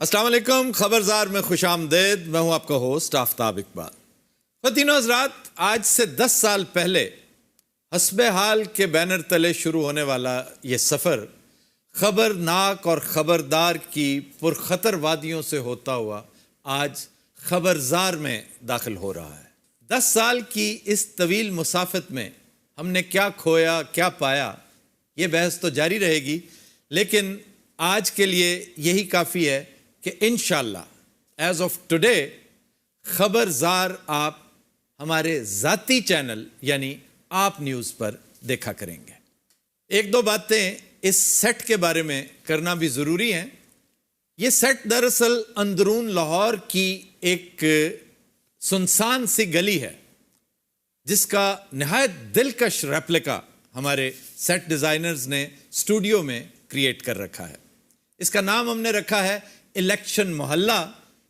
अस्सलाम वालेकुम, खबरजार में खुश आमदेद। मैं हूं आपका होस्ट आफ्ताब इकबाल। ख़वातीनो हज़रात, आज से 10 साल पहले हस्बे हाल के बैनर तले शुरू होने वाला ये सफ़र खबरनाक और ख़बरदार की पुरखतर वादियों से होता हुआ आज खबरजार में दाखिल हो रहा है। 10 साल की इस तवील मुसाफत में हमने क्या खोया क्या पाया, ये बहस तो जारी रहेगी, लेकिन आज के लिए यही काफ़ी है कि इंशाअल्लाह एज ऑफ टुडे खबरजार आप हमारे ज़ाती चैनल यानी आप न्यूज़ पर देखा करेंगे। एक दो बातें इस सेट के बारे में करना भी ज़रूरी है। ये सेट दरअसल अंदरून लाहौर की एक सुनसान सी गली है जिसका नहायत दिलकश रेप्लिका हमारे सेट डिज़ाइनर्स ने स्टूडियो में क्रिएट कर रखा है। इसका नाम हमने रखा है इलेक्शन मोहल्ला,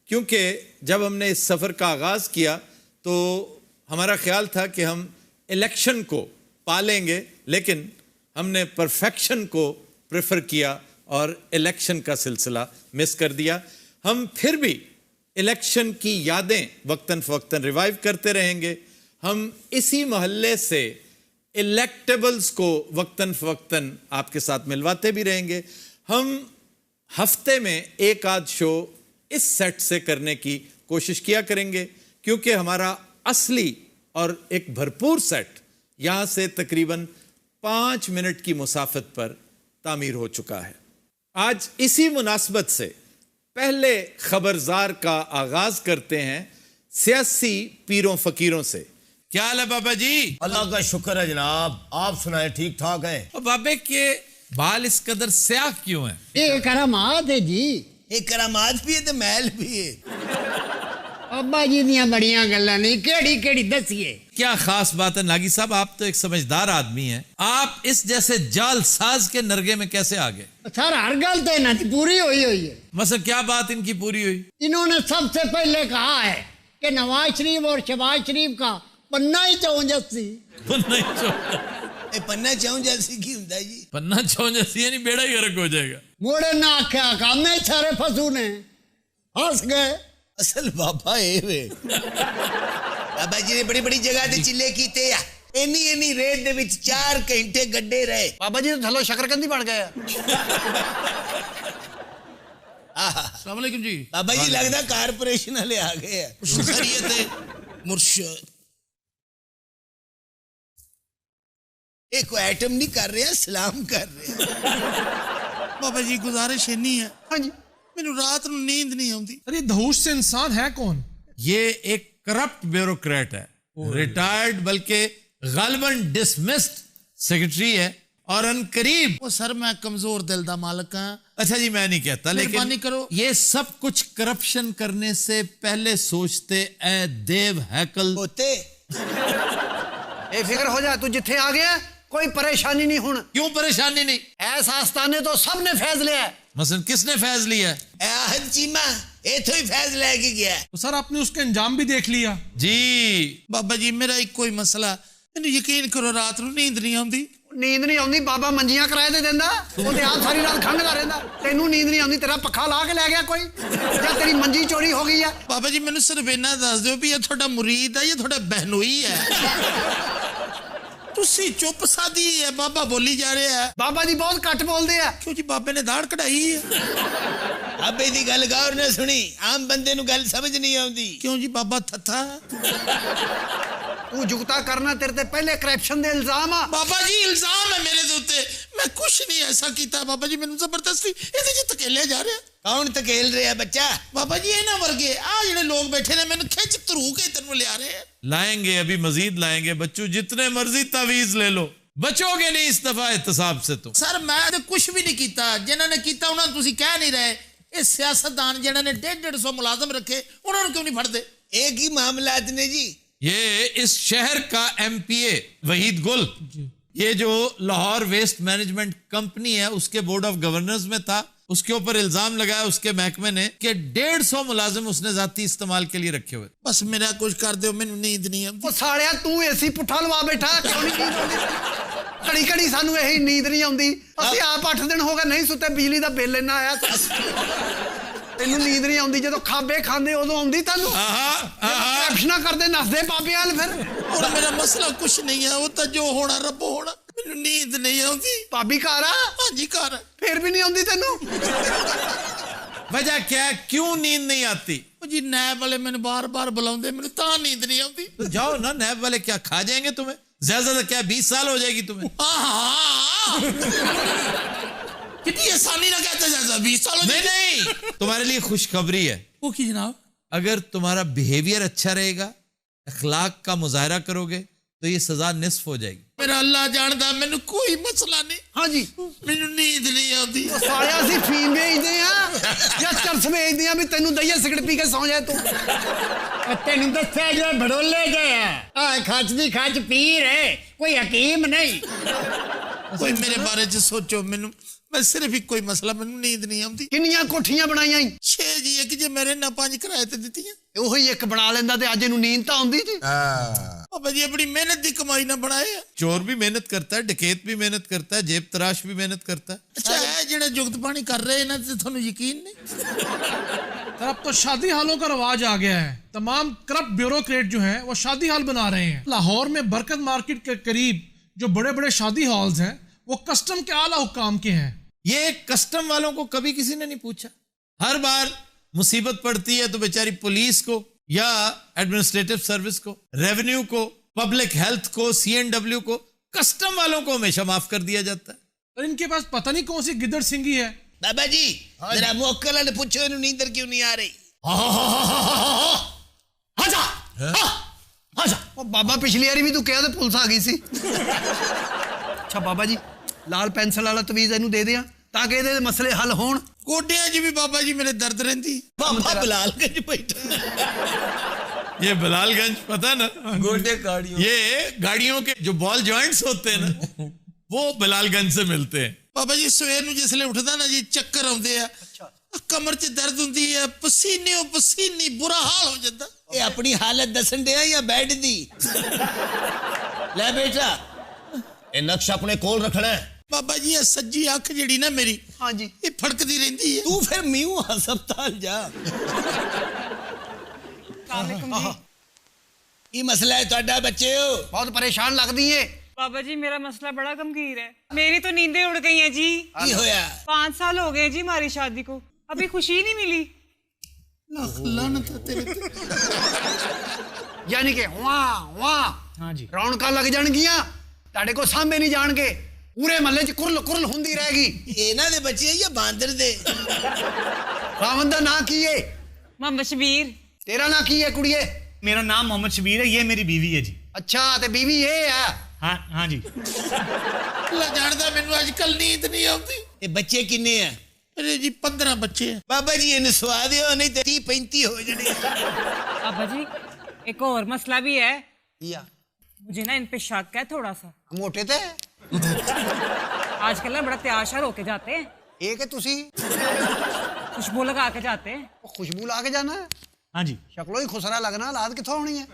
क्योंकि जब हमने इस सफ़र का आगाज़ किया तो हमारा ख्याल था कि हम इलेक्शन को पालेंगे, लेकिन हमने परफेक्शन को प्रेफर किया और इलेक्शन का सिलसिला मिस कर दिया। हम फिर भी इलेक्शन की यादें वक्तन फ़वक्तन रिवाइव करते रहेंगे। हम इसी मोहल्ले से इलेक्टेबल्स को वक्तन फ़वक्तन आपके साथ मिलवाते भी रहेंगे। हम हफ्ते में एक आध शो इस सेट से करने की कोशिश किया करेंगे, क्योंकि हमारा असली और एक भरपूर सेट यहाँ से तकरीबन 5 मिनट की मुसाफत पर तामीर हो चुका है। आज इसी मुनासबत से पहले खबरजार का आगाज करते हैं सियासी पीरों फकीरों से। क्या हाल है बाबा जी? अल्लाह का शुक्र है जनाब, आप सुनाए ठीक ठाक है? बाबे के बाल इस कदर स्याह क्यों है? ये करामात है जी। एक करामात भी है तो महल भी है। अब्बा जी दियां बड़ियां गल्लां नहीं, केड़ी केड़ी दसिए। क्या खास बात है नागी साहब, आप तो एक समझदार आदमी हैं, आप इस जैसे जालसाज के नरगे में कैसे आ गए? सर हर गल तो इन्हां दी पूरी हुई है। मतलब क्या बात इनकी पूरी हुई? इन्होंने सबसे पहले कहा है कि नवाज शरीफ और शहबाज शरीफ का पन्ना ही चौंजसी। पन्ना चौंजसी की हुंदा जी? पन्ना चौंजसी यानी बेड़ा ही गर्क हो जाएगा। मोड़े ना आख्या काम में सारे फसू ने हंस गए। असल बाबा ए वे बाबा जी ने बड़ी बड़ी जगह ते चिल्ले कीते आ, एनी रेत दे विच 4 घंटे गड्डे रहे। बाबा जी तो थलो शकरकंदी बन गए। अस्सलाम वालेकुम जी। बाबा जी लगदा कारपोरेशन वाले आ गए हैं। शरीयत है मुर्शिद एक आइटम नहीं कर रहे, सलाम कर रहे। बाबा जी गुजारिश नहीं है, हाँ जी, मैनू रात ਨੂੰ नींद नहीं आती। अरे धौश से इंसान है कौन? ये एक करप्ट ब्यूरोक्रेट है, रिटायर्ड बल्कि गालिबन डिसमिस्ड सेक्रेटरी है और अनकरीब। वो सर मैं कमजोर दिल दा मालिक हां। अच्छा जी, मैं नहीं कहता, मेहरबानी लेकिन करो। ये सब कुछ करप्शन करने से पहले सोचते ए देव हैकल होते ए फिक्र हो जा, तू जिथे आ गया कोई परेशानी नहीं हुन। क्यों परेशानी नहीं? ऐसा आस्ताने तो सबने फैज लिया है। मसलन किसने फैज लिया? आहद चीमा इथों ही फैज लेके गया। तो सर आपने उसका अंजाम भी देख लिया? जी बाबा जी मेरा एक कोई मसला, मैनू यकीन करो रात ਨੂੰ नींद नहीं आती। नींद नहीं आती, बाबा मंजियां किराए ते देंदा, ओदे आप सारी रात खंघदा रहंदा। तेनू नींद नहीं आती, तेरा पक्खा ला के ले गया कोई, या तेरी मंजी चोरी हो गई है? बाबा जी मैनू सिर्फ इन्ना दस दिओ भी ये ਤੁਹਾਡਾ मुरीद है या ਤੁਹਾਡਾ बहनोई है? तुसी चुप सादी है, बाबा बोली जा रहे है। बाबा जी बहुत घट बोलते हैं। क्यों जी बाबे ने दाढ़ कढ़ाई है। अबे दी गल गौर ने सुनी, आम बंदे नु गल समझ नहीं आती। क्यों जी बाबा थथा? तू जुगता करना, तेरे ते पहले करप्शन दे इल्जाम आ। बाबा जी इल्जाम है मेरे दे उत्ते, मैं कुछ नहीं ऐसा कीता। बाबा जी मैनू जबरदस्ती इहदे च धकेलिया जा रहा। कौन धकेल रहा बच्चा? बाबा जी इन्हां वर्गे आ जिहड़े लोग बैठे ने मैनू खिच धरू के इधर नु लिया रहे हैं। लाएंगे, अभी मजीद लाएंगे। बच्चों जितने मर्जी तावीज ले लो, बचोगे नहीं इस दफा एहतसाब से। तुम सर मैं तो कुछ भी नहीं कीता, जिन्होंने कीता उन्होंने तुसी कह नहीं रहे। ये सियासतदान जिन्होंने 150-150 मुलाजम रखे उन्होंने क्यों नहीं फड़ते? एक ही मामलात ने जी। ये इस शहर का MPA वहीद गुल, ये जो लाहौर वेस्ट मैनेजमेंट कंपनी है उसके बोर्ड ऑफ गवर्नर्स में था, उसके ऊपर इल्जाम लगाया उसके महकमे ने कि 150 मुलाजिम उसने जाती इस्तेमाल के लिए रखे हुए। बस मेरा कुछ कर दो, मैनू नींद नहीं आती। वो सालिया तू एसी पुठा लवा बैठा, क्यों नहीं नींद आती? घड़ी घड़ी सानू यही नींद नहीं आती। असि आप 8 दिन हो गए नहीं सुते, बिजली का बिल इन्ना आया। ਤੈਨੂੰ ਨੀਂਦ ਨਹੀਂ ਆਉਂਦੀ ਜਦੋਂ ਖਾਬੇ ਖਾਂਦੇ ਉਦੋਂ ਆਉਂਦੀ ਤੈਨੂੰ ਕੈਪਸ਼ਨਾਂ ਕਰਦੇ ਨੱਸਦੇ ਬਾਬੇ ਵਾਲ ਫਿਰ ਹੁਣ ਮੇਰਾ ਮਸਲਾ ਕੁਛ ਨਹੀਂ ਹੈ, ਉਹ ਤਾਂ ਜੋ ਹੋਣਾ ਰੱਬ ਹੋਣਾ। ਮੈਨੂੰ ਨੀਂਦ ਨਹੀਂ ਆਉਂਦੀ। ਭਾਬੀ ਘਰ ਆ? ਹਾਂਜੀ ਘਰ। ਫਿਰ ਵੀ ਨਹੀਂ ਆਉਂਦੀ ਤੈਨੂੰ? वजह क्या है, क्यों नींद नहीं आती? ਉਹ ਜੀ ਨੈਬ ਵਾਲੇ ਮੈਨੂੰ ਬਾਰ-ਬਾਰ ਬੁਲਾਉਂਦੇ, ਮੈਨੂੰ ਤਾਂ ਨੀਂਦ नहीं ਆਉਂਦੀ। तो जाओ ना, नैब वाले क्या खा जाएंगे तुम्हें? ज्यादा ज्यादा क्या 20 साल हो जाएगी तुम्हें? कितनी आसानी ना कहते जैसा 20 साल हो नहीं जाएगी। नहीं, तुम्हारे लिए खुशखबरी है। वो की जनाब? अगर तुम्हारा बिहेवियर अच्छा रहेगा, अखलाक का मुजाहरा करोगे, तो ये सजा निस्फ हो जाएगी। मेरा अल्लाह जानता, मैंने कोई मसला नहीं। ਹਾਂਜੀ मैनू नींद नहीं आती। ਉਹ ਸਾਲਿਆ ਅਸੀਂ ਫੀਮ ਵੇਚਦੇ ਆ ਜਾਂ ਚਰਸ ਵੇਚਦੇ ਆ ਵੀ ਤੈਨੂੰ ਦਈਏ ਸਿਗਰਟ ਪੀ ਕੇ ਸੌਂ ਜਾਏ ਤੂੰ? ਤੈਨੂੰ ਦੱਸਿਆ ਜੋ ਭੜੋਲੇ ਗਏ ਆ ਖੱਚ ਦੀ ਖੱਚ ਪੀਰ ਹੈ, ਕੋਈ ਹਕੀਮ ਨਹੀਂ। कोई मेरे बारे च सोचो, मैनू मैं सिर्फ एक कोई मसला, मैनू नींद नहीं आती। ਕਿੰਨੀਆਂ ਕੋਠੀਆਂ ਬਣਾਈਆਂ ਈ? 6 जी एक जे मेरे ना 5 किराए ते दित्तियां। ਉਹੀ ਇੱਕ ਬਣਾ ਲੈਂਦਾ ਤੇ ਅੱਜ ਇਹਨੂੰ ਨੀਂਦ ਤਾਂ ਆਉਂਦੀ ਜੀ। बाबा जी अपनी मेहनत दी कमाई ना बनाए। चोर भी मेहनत करता है, डकैत भी मेहनत करता है, जेब तराश भी मेहनत करता है। अच्छा है जेड़ा जुगत पानी कर रहे हैं ना, ते थानू यकीन नहीं? सर अब तो शादी हालों का रवाज आ गया है। तमाम करप्ट ब्यूरोक्रेट जो हैं वो शादी हाल बना रहे हैं। लाहौर में बरकत मार्केट के करीब जो बड़े बड़े शादी हॉल्स हैं वो कस्टम के आला हुक्काम के हैं। ये कस्टम वालों को कभी किसी ने नहीं पूछा। हर बार मुसीबत पड़ती है तो बेचारी पुलिस को या एडमिनिस्ट्रेटिव सर्विस को, रेवेन्यू को, पब्लिक हेल्थ को, CNW को, कस्टम वालों को हमेशा माफ कर दिया जाता है। और इनके पास पता नहीं कौन सी गिद्दड़ सिंगी है। बाबा जी जरा मुअक्कल ने पूछो इन्हें नींद क्यों नहीं आ रही? ਉਹ ਬਾਬਾ ਪਿਛਲੀ ਵਾਰੀ ਵੀ ਤੂੰ ਕਿਹਾ ਤੇ ਪੁਲਿਸ ਆ ਗਈ ਸੀ। ਅੱਛਾ ਬਾਬਾ ਜੀ ਲਾਲ ਪੈਨਸਲ ਵਾਲਾ ਤਵੀਜ਼ ਇਹਨੂੰ ਦੇ ਦਿਆਂ ਤਾਂ ਕਿ ਇਹਦੇ ਮਸਲੇ ਹੱਲ ਹੋਣ। गोडिया जी भी बाबा जी मेरे दर्द रहती। बाबा बिलालगंज बैठा। ये बिलालगंज पता ना, गोडे गाड़ियों ये गाड़ियों के जो बॉल जॉइंट्स होते हैं ना, वो बिलालगंज से मिलते हैं। बाबा जी सवेर नूं जिसले उठदा ना जी चक्कर आउंदे आ, कमर च दर्द हुंदी है, पसीने पसीनी बुरा हाल हो जाता। ये अपनी हालत दसन दे या बेड दी? ले बेटा ये नक्श अपने कोल रखना है। बाबा जी ये सज्जी अख जेड़ी ना मेरी, हाँ जी, ये फड़कदी रहंदी है। तू फिर म्यू हस्पताल जा। ये मसला है ਤੁਹਾਡਾ ਬੱਚਿਓ? बहुत परेशान लगदी है। बाबा जी मेरा मसला बड़ा गंभीर है। मेरी तो नींदें उड़ गई हैं जी। की होया? 5 साल हो गए जी हमारी शादी को, अभी खुशी नहीं मिली। लानत तेरे पे। यानी कि वाह वाह हाँ जी रौनਕਾਂ ਲੱਗ ਜਾਣਗੀਆਂ ਤੁਹਾਡੇ ਕੋ ਸਾਹਮਣੇ ਨਹੀਂ ਜਾਣਗੇ, ਪੂਰੇ ਮਹੱਲੇ 'ਚ ਕੁਰਲ ਕੁਰਲ ਹੁੰਦੀ ਰਹੇਗੀ। ਇਹਨਾਂ ਦੇ ਬੱਚੇ ਜਾਂ ਬਾਂਦਰ ਦੇ? ਖਾਵਨ ਦਾ ਨਾਂ ਕੀ ਹੈ? मोहम्मद शबीर। ਤੇਰਾ ਨਾਂ ਕੀ ਹੈ ਕੁੜੀਏ? मेरा नाम मोहम्मद शबीर है, ये मेरी बीवी है जी। ਅੱਛਾ ਤੇ ਬੀਵੀ ਇਹ ਹੈ? हाँ हाँ जी। अल्लाह जानदा मैनू आजकल नींद नहीं आती। ਇਹ ਬੱਚੇ ਕਿੰਨੇ ਆ? मेरे जी 15 बच्चे हैं। ਬਾਬਾ ਜੀ ਇਹਨੂੰ ਸਵਾ ਦਿਓ ਨਹੀਂ ਤੇ 30-35 ਹੋ ਜਾਣੇ। बाबा जी एक और मसला भी है, ਯਾ मुझे ना इन पे शक है थोड़ा सा। ਮੋਟੇ ਤੇ आजकल ना बड़ा तैयार श्यार होके जाते हैं, ਇਹ ਕਿ ਤੁਸੀਂ खुशबू लगा के जाते हैं। ਉਹ ਖੁਸ਼ਬੂ ਲਾ ਕੇ ਜਾਣਾ ਹੈ? हाँ जी ਸ਼ਕਲੋਂ ਹੀ ਖੁਸਰਾ ਲੱਗਣਾ, ਔਲਾਦ ਕਿੱਥੋਂ ਆਉਣੀ ਹੈ?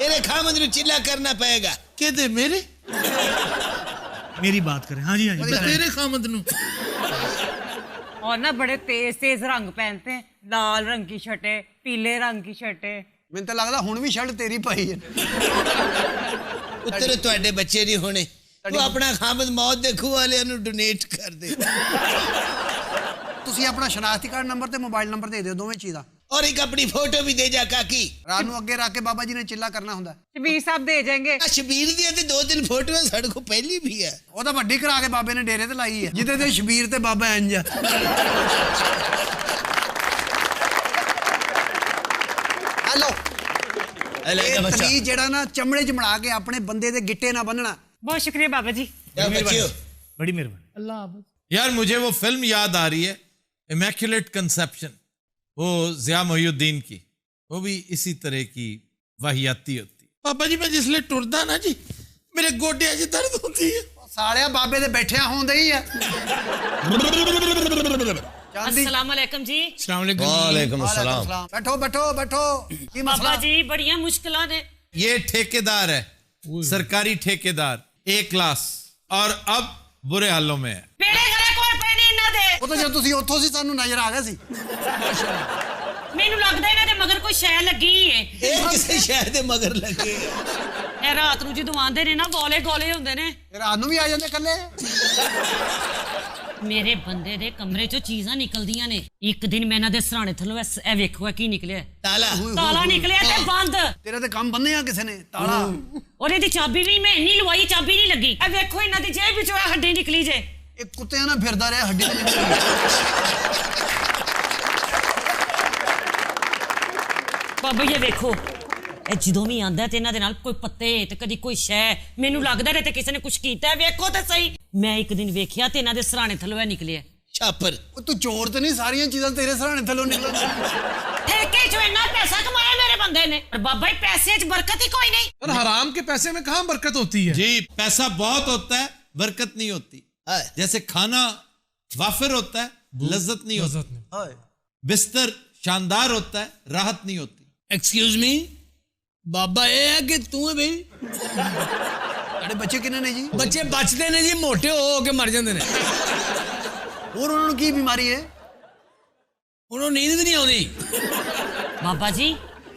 ਇਹਦੇ ਖਾਮਦ ਨੂੰ ਚਿੱਲਾ ਕਰਨਾ ਪਏਗਾ। कहते मेरे मेरी बात करें। हाँ जी हाँ जी तेरे खामद नू और ना बड़े तेज तेज रंग पहनते हैं, लाल रंग की शर्टें, पीले रंग की शर्टें। ਮੈਨੂੰ ਤਾਂ ਲੱਗਦਾ ਹੁਣ ਵੀ ਸ਼ਰਟ ਤੇਰੀ ਪਾਈ ਹੈ। ਉੱਤਰ ਤੁਹਾਡੇ ਬੱਚੇ ਨਹੀਂ ਹੋਣੇ। ਤੂੰ ਆਪਣਾ ਖਾਮਦ ਮੌਤ ਦੇ ਖੂਹ ਵਾਲਿਆਂ ਨੂੰ ਡੋਨੇਟ ਕਰ ਦੇ। ਤੁਸੀਂ ਆਪਣਾ ਸ਼ਨਾਖਤੀ ਕਾਰਡ ਨੰਬਰ ਤੇ ਮੋਬਾਈਲ ਨੰਬਰ ਦੇ ਦਿਓ, ਦੋਵੇਂ ਚੀਜ਼ਾਂ। और एक अपनी फोटो भी दे जा काकी। ਰਾਤ ਨੂੰ ਅੱਗੇ ਰੱਖ ਕੇ ਬਾਬਾ ਜੀ ਨੇ ਚਿੱਲਾ ਕਰਨਾ ਹੁੰਦਾ। शबीर साहब दे जाएंगे। शबीर दी ते 2-3 फोटोआं साडे को पहली भी है। ਉਹ ਤਾਂ ਵੱਡੀ ਕਰਾ ਕੇ ਬਾਬੇ ਨੇ ਡੇਰੇ ਤੇ ਲਾਈ ਹੈ, ਜਿਹਦੇ ਤੇ ਸ਼ਬੀਰ ਤੇ ਬਾਬਾ ਇੰਜ ਆ। ਹੈਲੋ ਇਹ ਤਵੀਜ਼ ਜਿਹੜਾ ਨਾ ਚਮੜੇ 'ਚ ਮੜਾ ਕੇ ਆਪਣੇ ਬੰਦੇ ਦੇ ਗਿੱਟੇ ਨਾ ਬੰਨਣਾ। बहुत शुक्रिया बाबा जी। क्या बच्चियों? बड़ी मेहरबानी। यार मुझे वो फिल्म याद आ रही है, इमैक्युलेट कंसेप्शन, वो ज़िया मोहिउद्दीन की, वो भी इसी तरह की वाहियाती होती। बाबा जी मैं जिसले टुरदा ना जी मेरे गोडिया च दर्द होती है। ਸਾਲਿਆ ਬਾਬੇ ਦੇ ਬੈਠਿਆ ਹੁੰਦੇ ਹੀ ਆ। ਚਾਂਦੀ अस्सलाम वालेकुम जी। वालेकुम अस्सलाम। ਬੈਠੋ ਬੈਠੋ ਬੈਠੋ। ਕੀ बाबा ਮਸਲਾ? जी बड़ियां मुश्किलां ने। ये ठेकेदार है, सरकारी ठेकेदार, A क्लास, और अब बुरे हालों में है। पेड़े घरे कोल पैनी ना दे। ਉਹ ਤਾਂ ਜਦ ਤੁਸੀਂ ਉੱਥੋਂ ਸੀ ਸਾਨੂੰ ਨਜ਼ਰ ਆ ਗਿਆ ਸੀ। ਮੈਨੂੰ ਲੱਗਦਾ ਇਹਨਾਂ ਦੇ ਮਗਰ ਕੋਈ ਸ਼ੈ ਲੱਗੀ ਏ। ਇਹ ਕਿਸੇ ਸ਼ਹਿਰ ਦੇ ਮਗਰ ਲੱਗੇ ਇਹ ਰਾਤ ਨੂੰ ਜਦੋਂ ਆਉਂਦੇ ਨੇ ਨਾ ਗੋਲੇ ਗੋਲੇ ਹੁੰਦੇ ਨੇ। ਇਹ ਰਾਤ ਨੂੰ ਵੀ ਆ ਜਾਂਦੇ ਇਕੱਲੇ। ਮੇਰੇ ਬੰਦੇ ਦੇ ਕਮਰੇ ਚੋਂ ਚੀਜ਼ਾਂ ਨਿਕਲਦੀਆਂ ਨੇ। ਇੱਕ ਦਿਨ ਮੈਂ ਇਹਨਾਂ ਦੇ ਸਰਾਣੇ ਥੱਲੋਂ ਇਹ ਵੇਖੋ ਕੀ ਨਿਕਲਿਆ। ਤਾਲਾ ਨਿਕਲਿਆ ਤੇ ਬੰਦ। ਤੇਰਾ ਤੇ ਕੰਮ ਬੰਨਿਆ ਕਿਸੇ ਨੇ ਤਾਲਾ। ਔਰ ਇਹਦੀ ਚਾਬੀ ਵੀ ਮੈਂ ਇੰਨੀ ਲਵਾਈ ਚਾਬੀ ਨਹੀਂ ਲੱਗੀ। ਇਹ ਵੇਖੋ ਇਹਨਾਂ ਦੀ ਜੇਬ ਵਿੱਚੋਂ ਇਹ ਹੱਡੀ ਨਿਕਲੀ ਜੇ। ਇਹ ਕੁੱਤਿਆਂ ਨਾਲ ਫਿਰਦਾ ਰਿਹਾ ਹੱਡੀ ਤੇ ਨਿਕਲੀ। ਬਾਬਾ ਇਹ ਵੇਖੋ ਇਹ ਜਦੋਂ ਵੀ ਆਂਦਾ ਤੇ ਇਹਨਾਂ ਦੇ ਨਾਲ ਕੋਈ ਪੱਤੇ ਤੇ ਕਦੀ ਕੋਈ ਸ਼ੈ। ਮੈਨੂੰ ਲੱਗਦਾ ਤੇ ਕਿਸੇ ਨੇ ਕੁਝ ਕੀਤਾ। ਵੇਖੋ ਤੇ ਸਹੀ। ਮੈਂ ਇੱਕ ਦਿਨ ਵੇਖਿਆ ਤੇ ਇਹਨਾਂ ਦੇ ਸਰਾਣੇ ਥੱਲੋਂ ਇਹ ਨਿਕਲਿਆ। ਛਾਪਰ। ਉਹ ਤੂੰ ਚੋਰ ਤੇ ਨਹੀਂ, ਸਾਰੀਆਂ ਚੀਜ਼ਾਂ ਤੇਰੇ ਸਰਾਣੇ ਥੱਲੋਂ ਨਿਕਲਣ। ठेके जो इतना पैसा कमाया मेरे बंदे ने। और बाबा ही पैसे च बरकत ही कोई नहीं। और हराम के पैसे में कहाँ बरकत होती है? जी पैसा बहुत होता है, बरकत नहीं होती। जैसे खाना वाफिर होता है, लज्जत नहीं होती। बिस्तर शानदार होता है, राहत नहीं होती। एक्सक्यूज मी, बाबा ये है कि तू है भाई? ਤੁਹਾਡੇ ਬੱਚੇ ਕਿੰਨੇ ਨੇ ਜੀ? ਬੱਚੇ ਬਚਦੇ ਨੇ ਜੀ, ਮੋਟੇ ਹੋ ਕੇ ਮਰ ਜਾਂਦੇ ਨੇ। ਹੋਰ ਉਹਨਾਂ ਨੂੰ ਕੀ ਬਿਮਾਰੀ ਹੈ? ਉਹਨੂੰ ਨੀਂਦ ਵੀ ਨਹੀਂ ਆਉਂਦੀ। बाबा जी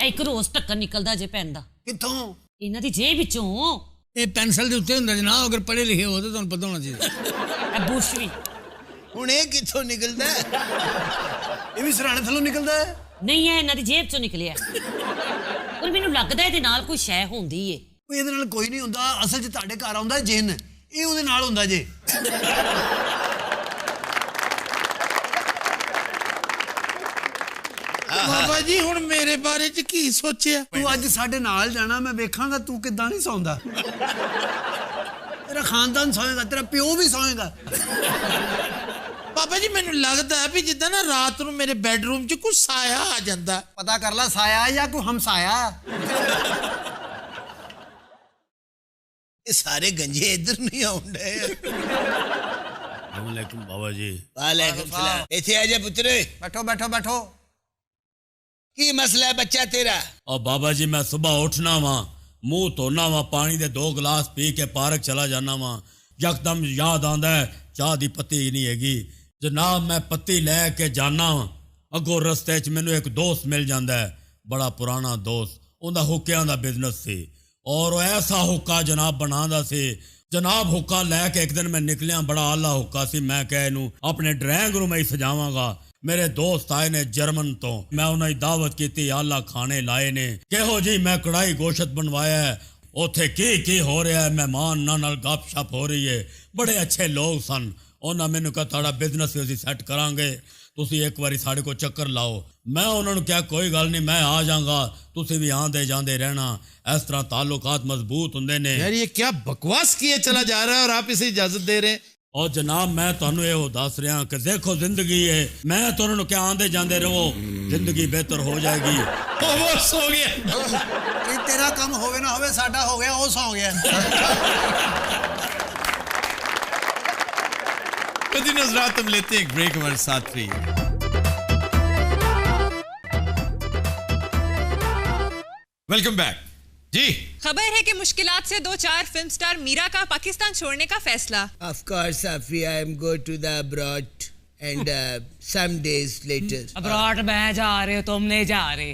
एक रोज ढक्कन निकलदा जे पैन दा। ਕਿੱਥੋਂ? इन्हां दी जेब विचों। ਇਹ ਪੈਨਸਲ ਦੇ ਉੱਤੇ ਹੁੰਦਾ ਜਨਾਬ, ਅਗਰ ਪੜ੍ਹੇ ਲਿਖੇ ਹੋ ਤਾਂ ਤੁਹਾਨੂੰ ਪਤਾ ਹੋਣਾ ਚਾਹੀਦਾ। ए बुश भी ਹੁਣ ਇਹ ਕਿੱਥੋਂ ਨਿਕਲਦਾ? ਇਹ ਵੀ ਸਰਾਣੇ ਥੱਲੋਂ ਨਿਕਲਦਾ ਹੈ? नहीं है, इन्हां दी जेब चों निकलिया। और मैनूं लगदा इहदे नाल कोई शै हुंदी है। ਉਹ ਇਹਦੇ ਨਾਲ ਕੋਈ ਨਹੀਂ ਹੁੰਦਾ। ਅਸਲ 'ਚ ਤੁਹਾਡੇ ਘਰ ਆਉਂਦਾ ਜਿੰਨ, ਇਹ ਉਹਦੇ ਨਾਲ ਹੁੰਦਾ ਜੇ। ਬਾਬਾ ਜੀ ਹੁਣ ਮੇਰੇ ਬਾਰੇ ਚ ਕੀ ਸੋਚਿਆ? ਤੂੰ ਅੱਜ ਸਾਡੇ ਨਾਲ ਜਾਣਾ, ਮੈਂ ਵੇਖਾਂਗਾ ਤੂੰ ਕਿੱਦਾਂ ਨਹੀਂ ਸੌਂਦਾ। ਤੇਰਾ ਖਾਨਦਾਨ ਸੌਂਏਗਾ, ਤੇਰਾ ਪਿਓ ਵੀ ਸੌਂਏਗਾ। ਬਾਬਾ ਜੀ ਮੈਨੂੰ ਲੱਗਦਾ ਹੈ ਵੀ ਜਿੱਦਾਂ ਨਾ ਰਾਤ ਨੂੰ ਮੇਰੇ ਬੈੱਡਰੂਮ 'ਚ ਕੋਈ ਸਾਇਆ ਆ ਜਾਂਦਾ। ਪਤਾ ਕਰ ਲੈ ਸਾਇਆ ਜਾਂ ਕੋਈ ਹਮਸਾਇਆ। ਇਹ ਸਾਰੇ ਗੰਜੇ ਇੱਧਰ ਨਹੀਂ ਆਉਂਦੇ। वालेकुम बाबा जी। ਵਾਲੇਕੁਮ ਸਲਾਮ। ਇੱਥੇ ਆ ਜਾ ਪੁੱਤਰ। ਬੈਠੋ ਬੈਠੋ ਬੈਠੋ। ਕੀ ਮਸਲਾ ਹੈ ਬੱਚਾ ਤੇਰਾ? और बाबा जी मैं सुबह उठना वहाँ, मुंह धोना वहाँ, पानी दे 2 गिलास पी के पार्क चला जाना वहाँ, यकदम याद आंदा है चाह दी पत्ती नहीं हैगी जनाब। मैं पत्ती लैके जाना अगों रस्ते च मैनू एक दोस्त मिल जाता है, बड़ा पुराना दोस्त। उनका हुक्कियां दा बिजनेस सी और ऐसा हुक्का जनाब बनांदा सी। जनाब हुक्का लैके एक दिन मैं निकलिया, बड़ा आला हुक्का सी। मैं कह इनू अपने ड्राइंग रूम ही सजावांगा। मेरे दोस्त आए ने जर्मन तो, मैं उन्हें दावत की, आला खाने लाए ने। कहो जी मैं कढ़ाई गोश्त बनवाया है, उथे की हो रहा है, मेहमान नाल गप शप हो रही है। बड़े अच्छे लोग सन। उन्हें मैनू कहा थोड़ा बिजनेस असीं सैट करांगे, तुसीं एक बारी साढ़े को चक्कर लाओ। मैं उन्होंने कहा कोई गल नहीं, मैं आ जाऊंगा, तुसीं भी आंदे जांदे रहना। इस तरह ताल्लुकात मजबूत हुंदे ने। यार ये क्या बकवास किए चला जा रहा है और आप इसे इजाजत दे रहे हैं? और जनाब मैं तुहानू ये दस रहा कि देखो जिंदगी है, मैं तुहानू क्या आंदे जांदे रहो, जिंदगी बेहतर हो जाएगी। वो सो गया। ਇਹ ਤੇਰਾ ਕੰਮ ਹੋਵੇ ਨਾ ਹੋਵੇ, ਸਾਡਾ ਹੋ ਗਿਆ, ਉਹ ਸੌਂ ਗਿਆ। दिन हजरात हम लेते हैं एक ब्रेक, हमारे साथ रहिए। वेलकम बैक जी। खबर है कि मुश्किलात से 2-4 फिल्म स्टार मीरा का पाकिस्तान छोड़ने का फैसला। Of course, Safi, I am go to the abroad and some days later. Abroad मैं जा रहे हो, तुम नहीं जा रहे।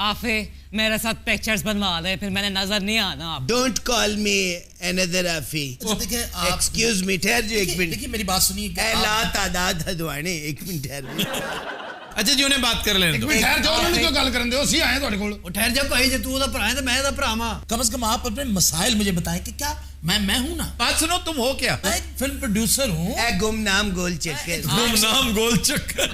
आफे मेरे साथ पिक्चर्स बनवा दे, फिर मैंने नजर नहीं आना आप। Don't call me another Afi. देखिए आप Excuse me, ठहर जो एक मिनट। देखिए मेरी बात सुनिए। ला तादाद हदवाने, एक मिनट ठहर। अच्छा जी उन्हें बात कर लेने दो। ठहर जाओ, उन्होंने क्यों गल करन दो? ਅਸੀਂ ਆਏ ਤੁਹਾਡੇ ਕੋਲ। ਉਹ ਠਹਿਰ ਜਾ ਭਾਈ, ਜੇ ਤੂੰ ਉਹਦਾ ਭਰਾ ਹੈ ਤਾਂ ਮੈਂ ਇਹਦਾ ਭਰਾ ਵਾਂ। कम से कम आप अपने मसाइल मुझे बताएं कि क्या मैं हूं ना। बात सुनो, तुम हो क्या? मैं एक फिल्म प्रोड्यूसर हूं। ए गुमनाम गोल चक्कर। गुमनाम गोल चक्कर।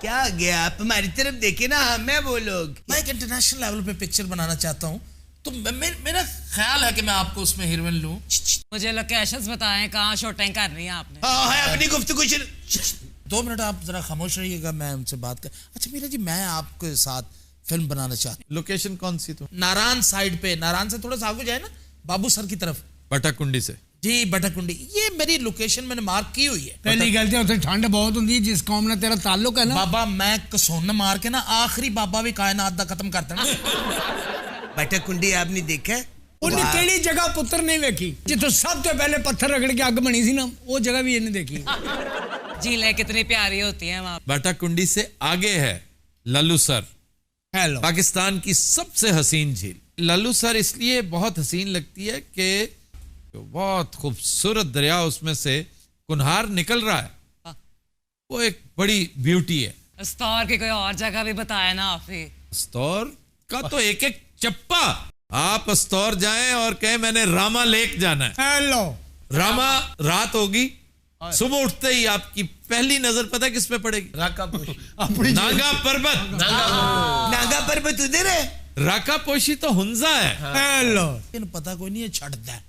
क्या गया आप हमारी तरफ देखे ना, हमें वो लोग। मैं एक इंटरनेशनल लेवल पे पिक्चर बनाना चाहता हूं, तो मेरा ख्याल है कि मैं आपको उसमें हीरोइन लूं। मुझे लोकेशंस बताएं, कहाँ शूटिंग करनी है आपने? हाँ है अपनी गुफ्तगू 2 मिनट आप जरा खामोश रहिएगा, मैं उनसे बात कर। अच्छा मीरा जी, मैं आपके साथ फिल्म बनाना चाहता हूँ। लोकेशन कौन सी तुम? नारायण साइड पे, नारायण से थोड़ा सा आगे जाए ना, बाबू सर की तरफ। बटाकुंडी से जी बटाकुंडी, ये मेरी लोकेशन मैंने मार्क की हुई है। पहली गलती उत्थे ठंड बहुत होंदी, जिस कौम ने तेरा ताल्लुक है ना। बाबा मैं कसौन मार के ना आखिरी बाबा भी कायनात दा खत्म कर देना। बटा कुंडी आपने देखा है? ਉਹਨੇ ਕਿਹੜੀ ਜਗ੍ਹਾ ਪੁੱਤਰ ਨਹੀਂ ਵੇਖੀ ਜਿੱਥੋਂ ਸਭ ਤੋਂ ਪਹਿਲੇ ਪੱਥਰ ਰਗੜ ਕੇ ਅੱਗ ਬਣੀ ਸੀ ਨਾ ਉਹ ਜਗ੍ਹਾ ਵੀ ਇਹਨੇ ਦੇਖੀ झीलें कितनी प्यारी होती हैं वहाँ। बाटा कुंडी से आगे है लल्लू सर, ਹੈਲੋ पाकिस्तान की सबसे हसीन झील। लल्लू सर इसलिए बहुत हसीन लगती है कि बहुत खूबसूरत दरिया उसमें से कुन्हार निकल रहा है, वो एक बड़ी ब्यूटी है। अस्तार की कोई और जगह भी बताया ना आप ही। अस्तौर का तो एक एक चप्पा, आप अस्तौर जाएं और कहें मैंने रामा लेक जाना है, ਹੈਲੋ रामा रात होगी, सुबह उठते ही आपकी पहली नजर पता है किस पे पड़ेगी? राकापोशी। नागा पर्वत। नागा पर्वत उधर है। राकापोशी तो हुंजा है। ਹੈਲੋ ਇਹਨੂੰ ਪਤਾ ਕੋਈ ਨਹੀਂ ਇਹ ਛੱਡਦਾ ਹੈ।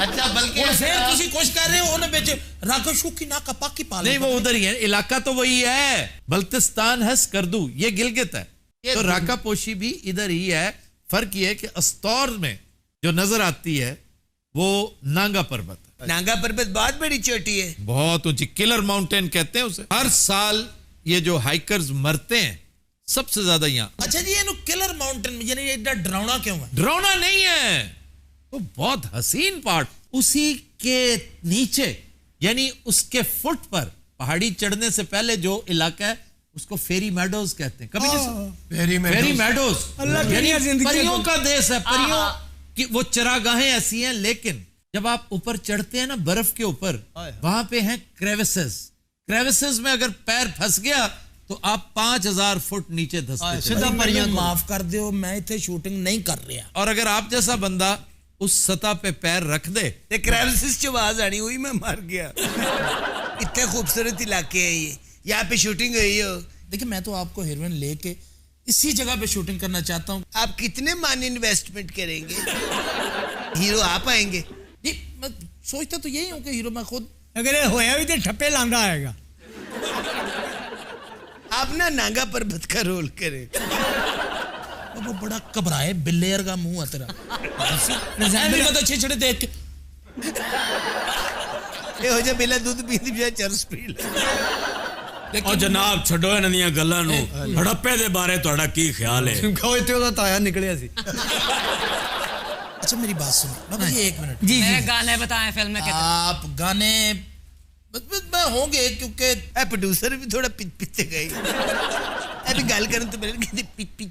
अच्छा बल्कि ਹੁਣ ਫਿਰ ਤੁਸੀਂ ਕੁਝ ਕਰ ਰਹੇ ਹੋ ਉਹਨੇ ਵਿੱਚ ਰਾਕਸ਼ੂਕੀ ਨਾ ਕਪਾਕੀ ਪਾ नहीं वो उधर ही है, इलाका तो वही है। बल्तिस्तान है, स्कर्दू ये गिलगित है, तो राकापोशी भी इधर ही है। फर्क ये है कि अस्तौर में जो नजर आती है वो नागा पर्वत है। नागा पर्वत बहुत बड़ी चोटी है, बहुत ऊंची, किलर माउंटेन कहते हैं उसे। हर साल ये जो हाइकर्स मरते हैं सबसे ज्यादा यहाँ। अच्छा जी ਇਹਨੂੰ ਕਿਲਰ ਮਾਊਂਟਨ यानी ये इतना डरावना क्यों है? डरावना नहीं है, वो बहुत हसीन पार्ट। उसी के नीचे यानी उसके फुट पर पहाड़ी चढ़ने से पहले जो इलाका है उसको फेरी मैडोज कहते हैं। कभी फेरी मैडोज यानी परियों का देश है। परियों की वो चरागाहें ऐसी हैं, लेकिन जब आप ऊपर चढ़ते हैं ना बर्फ के ऊपर, वहां पे हैं क्रेविसेस। क्रेविसेस में अगर पैर फंस गया तो आप 5000 फुट नीचे धंसते चले ਸਿੱਧਾ ਮਰੀਆਂ ਮਾਫ ਕਰ ਦਿਓ ਮੈਂ ਇੱਥੇ ਸ਼ੂਟਿੰਗ नहीं कर रहा। और अगर आप जैसा बंदा उस सतह पे पैर रख दे ते क्रेविसेस जो आवाज आनी हुई मैं मर गया। इतने खूबसूरत इलाके हैं ये, यहाँ पे शूटिंग हुई हो। देखिए मैं तो आपको हीरोइन लेके इसी जगह पे शूटिंग करना चाहता हूँ। आप कितने मानी इन्वेस्टमेंट करेंगे? हीरो आप आएंगे? जी मैं सोचता तो यही हूँ कि हीरो मैं खुद। ਅਗਰ ਇਹ ਹੋਇਆ ਵੀ ਤੇ ਠੱਪੇ ਲਾਂਦਾ ਆਏਗਾ आप ना नागा पर्वत का रोल करें। वो बड़ा घबराए बिल्ले वर्गा मुंह है तेरा। पता छिछड़े देख के ये हो जा बिला दूध पींदी पिया चरस पी ले। और जनाब छड़ो इन्हां दियां गल्लां नूं, हड़प्पे दे बारे तुहाडा की ख्याल है? ਕਹੋ ਇੱਥੇ ਉਹਦਾ ਤਾਇਆ ਨਿਕਲਿਆ ਸੀ। अच्छा मेरी बात सुनो बाबा जी एक मिनट। जी मेरे गाने बताएं फिल्म में कितने। आप गाने मैं होंगे क्योंकि प्रोड्यूसर भी थोड़ा पिच पिच गए। अभी गाल करूं तो मैंने कहते पिच पिच।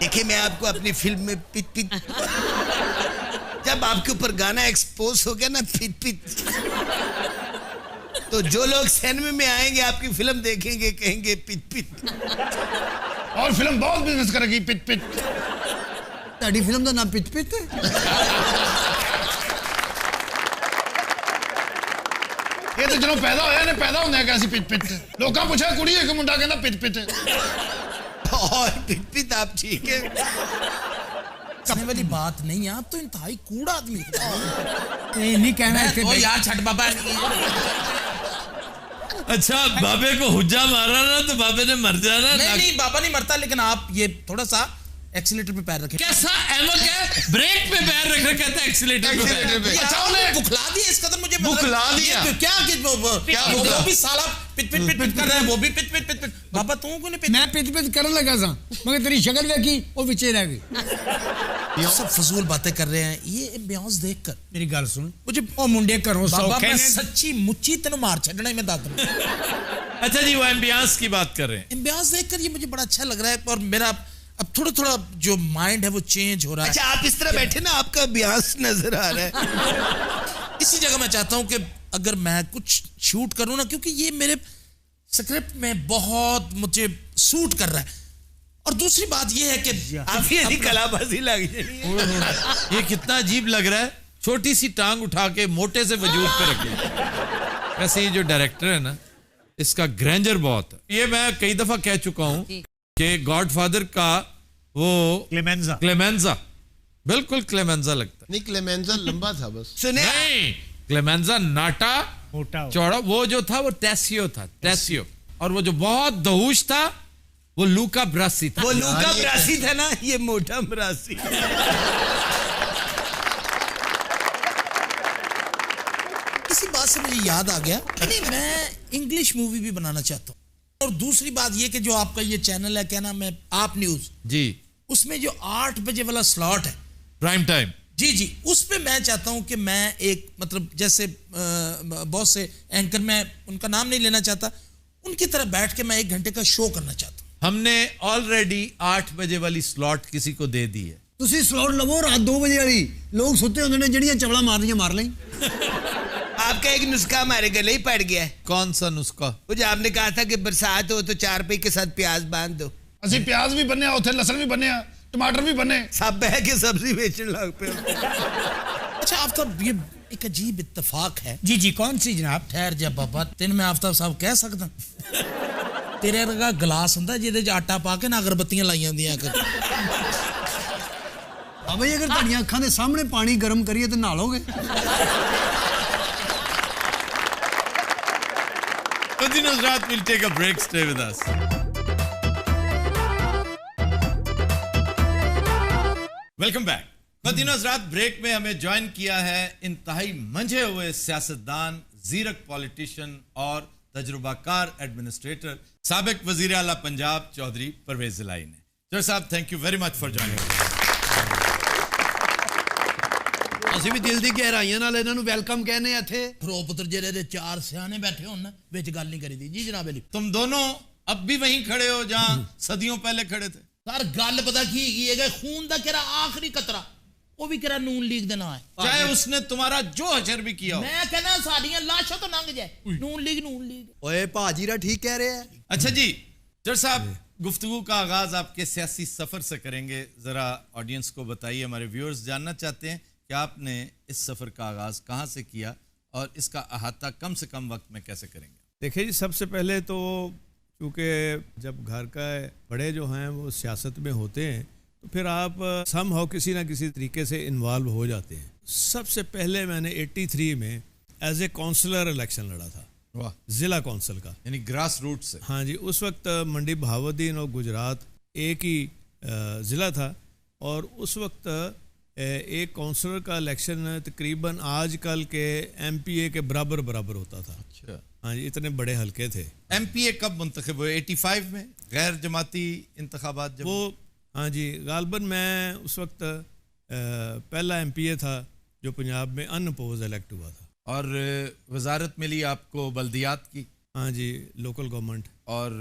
देखिए मैं आपको अपनी फिल्म में पिच पिच, जब आपके ऊपर गाना एक्सपोज हो गया ना पिच पिच, तो जो लोग सिनेमा में आएंगे आपकी फिल्म देखेंगे कहेंगे पिच पिच। और फिल्म बहुत बिजनेस करेगी पिच पिच। ਤੁਹਾਡੀ ਫਿਲਮ ਦਾ ਨਾਮ ਪਿਚ ਪਿਚ ਇਹ ਤਾਂ ਜਦੋਂ ਪੈਦਾ ਹੋਇਆ ਨੇ ਪੈਦਾ ਹੁੰਦਾ ਕਿ ਅਸੀਂ ਪਿਚ ਪਿਚ ਲੋਕਾਂ ਪੁੱਛਿਆ ਕੁੜੀ ਇੱਕ ਮੁੰਡਾ ਕਹਿੰਦਾ ਪਿਚ ਪਿਚ और पिच पिच आप ठीक है? करने वाली बात नहीं है। आप तो इंतहाई कूड़ा आदमी हो। ਇਹ ਨਹੀਂ ਕਹਿਣਾ मैं ਇੱਥੇ तो यार छठ बाबा अच्छा बाबे को हुज्जा मारा ना तो बाबे ने मर जाना। नहीं नहीं बाबा नहीं मरता, लेकिन आप ये थोड़ा सा एक्सीलेटर पे पैर रखें। कैसा एमक है, ब्रेक पे पैर रख रहा कहता है एक्सीलेटर पे। अच्छा उन्हें बुखला दिया इस कदर मुझे बुखला दिया? क्या वो भी साला पिट पिट पिट पिट कर रहा है, वो भी पिट पिट पिट पिट। बाबा तू को नहीं ਮੈਂ ਪਿਚ ਪਿਚ ਕਰਨ ਲੱਗਾ ਸਾਂ ਮਗਰ ਤੇਰੀ ਸ਼ਕਲ ਵੇਖੀ ਉਹ ਵਿੱਚੇ ਰਹਿ ਗਈ। ये सब फजूल बातें कर रहे हैं ये एम्बियंस देखकर। ਮੇਰੀ ਗੱਲ ਸੁਣ मुझे ਉਹ ਮੁੰਡੇ ਘਰੋਂ बाबा ਸੌਖੇ मैं ਨੇ सच्ची मुच्ची तेन मार छड़ना ही मैं दाद। अच्छा जी वो एम्बियंस की बात कर रहे हैं। एम्बियंस देखकर ये मुझे बड़ा अच्छा लग रहा है और मेरा अब थोड़ा थोड़ा जो माइंड है वो चेंज हो रहा है। अच्छा आप इस तरह बैठे ना आपका अभ्यास नजर आ रहा है। इसी जगह मैं चाहता हूं कि अगर मैं कुछ शूट करूं ना, क्योंकि ये मेरे स्क्रिप्ट में बहुत मुझे सूट कर रहा है। और दूसरी बात ये है कि आप ये कलाबाजी लग रही है। ये कितना अजीब लग रहा है, छोटी सी टांग उठा के मोटे से वजूद पे रखे। वैसे ये जो डायरेक्टर है ना इसका ग्रैंडर बहुत है। ये मैं कई दफा कह चुका हूं कि गॉडफादर का वो क्लेमेंजा बिल्कुल क्लेमेंजा लगता है। नहीं क्लेमेंजा लंबा था बस। सुने नहीं क्लेमेंजा नाटा चौड़ा, वो जो था वो टेसियो था, टेसियो। और वो जो बहुत दहूश था वो लूका ब्रासी था। वो लूका ब्रासी था ना, ये मोटा ब्रासी। इसी बात से मुझे याद आ गया कि नहीं मैं इंग्लिश मूवी भी बनाना चाहता हूँ। और दूसरी बात ये कि जो आपका ये चैनल है क्या नाम है, आप न्यूज जी, उसमें जो 8 बजे वाला स्लॉट है प्राइम टाइम। जी जी, उस पे मैं चाहता हूं कि मैं एक मतलब जैसे बहुत से एंकर, मैं उनका नाम नहीं लेना चाहता, उनकी तरह बैठ के मैं 1 घंटे का शो करना चाहता हूं। हमने ऑलरेडी 8 बजे वाली स्लॉट किसी को दे दी है। ਤੁਸੀਂ ਸਲੌਟ ਲਵੋ ਰਾਤ 2 ਵਜੇ ਵਾਲੀ, ਲੋਕ ਸੁੱਤੇ ਹੁੰਦੇ ਨੇ, ਜਿਹੜੀਆਂ ਚਵਲਾ ਮਾਰਨੀਆਂ ਮਾਰ ਲਈ। आपका एक नुस्खा हमारे गले ही पड़ गया है। कौन सा नुस्खा? वो जो आपने कहा था कि बरसात हो तो 4 रुपए के साथ प्याज बांध दो। ਅਸੀਂ ਪਿਆਜ਼ ਵੀ ਬੰਨਿਆ ਉੱਥੇ, ਲਸਣ ਵੀ ਬੰਨਿਆ, ਟਮਾटर भी बने, सब बह के सब्जी बेचने लग पे। अच्छा आफ्ताब, ये एक अजीब इत्तेफाक है। जी जी, कौन सी जनाब? ठहर जा बाबा, तेन मैं आफ्ताब साहब कह सकदा? तेरे वर्गा गिलास हुंदा जिहदे च आटा पा के ना अगरबत्तियां लाईयां हुंदियां। हाँ भाई, अगर ਤੁਹਾਡੀਆਂ ਅੱਖਾਂ ਦੇ ਸਾਹਮਣੇ ਪਾਣੀ ਗਰਮ ਕਰੀਏ ਤੇ ਨਹਾ ਲੋਗੇ। Khwateen Hazrat, we'll take a break. Stay with us. Welcome back. खवातीन हज़रात, ब्रेक में हमें ज्वाइन किया है इंतहाई मंझे हुए सियासतदान, ज़ीरक पॉलिटिशियन और तजुर्बाकार एडमिनिस्ट्रेटर, साबिक वज़ीर आला पंजाब चौधरी परवेज़ ज़िलाई ने। चौधरी साहब, thank you very much for joining. ਅਸੀਂ ਵੀ ਦਿਲ ਦੀ ਗਹਿਰਾਈਆਂ ਨਾਲ ਇਹਨਾਂ ਨੂੰ ਵੈਲਕਮ ਕਹਿੰਦੇ ਆ ਇੱਥੇ। खरो पुत्र जेरे दे 4 सियाने बैठे हो ना, विच गल नहीं करी दी। जी जनाब अली, तुम दोनों अब भी वहीं खड़े हो जहां सदियों पहले खड़े थे। सर गल पता की है, खून दा केरा आखिरी कतरा वो भी केरा नून लीग दे ना है, चाहे उसने तुम्हारा जो हशर भी किया हो। मैं कहना साडियां लाशां तो लंघ जाए, नून लीग। ओए भाजीरा ठीक कह रहे हैं। अच्छा जी जर साहब, गुफ्तगू का आगाज आपके सियासी सफर से करेंगे। जरा ऑडियंस को बताइए, हमारे व्यूअर्स जानना चाहते हैं कि आपने इस सफर का आगाज कहां से किया और इसका अहाता कम से कम वक्त में कैसे करेंगे? देखिए जी, सबसे पहले तो क्योंकि जब घर का बड़े जो हैं वो सियासत में होते हैं तो फिर आप समहाउ किसी ना किसी तरीके से इन्वॉल्व हो जाते हैं। सबसे पहले मैंने 83 में एज ए काउंसलर इलेक्शन लड़ा था। वाह। ज़िला काउंसिल का, यानी ग्रास रूट से। हाँ जी, उस वक्त मंडी बहाउद्दीन और गुजरात एक ही ज़िला था और उस वक्त एक काउंसलर का इलेक्शन तकरीबन आजकल के MPA के बराबर होता था। अच्छा। हाँ जी, इतने बड़े हलके थे। MPA कब मुंतखब हुए? 85 में गैर जमाती इंतखाबात जब वो, हाँ जी, गालबन मैं उस वक्त पहला MPA था जो पंजाब में अनअपोज इलेक्ट हुआ था। और वजारत मिली आपको बल्दियात की? हाँ जी, लोकल गवर्नमेंट। और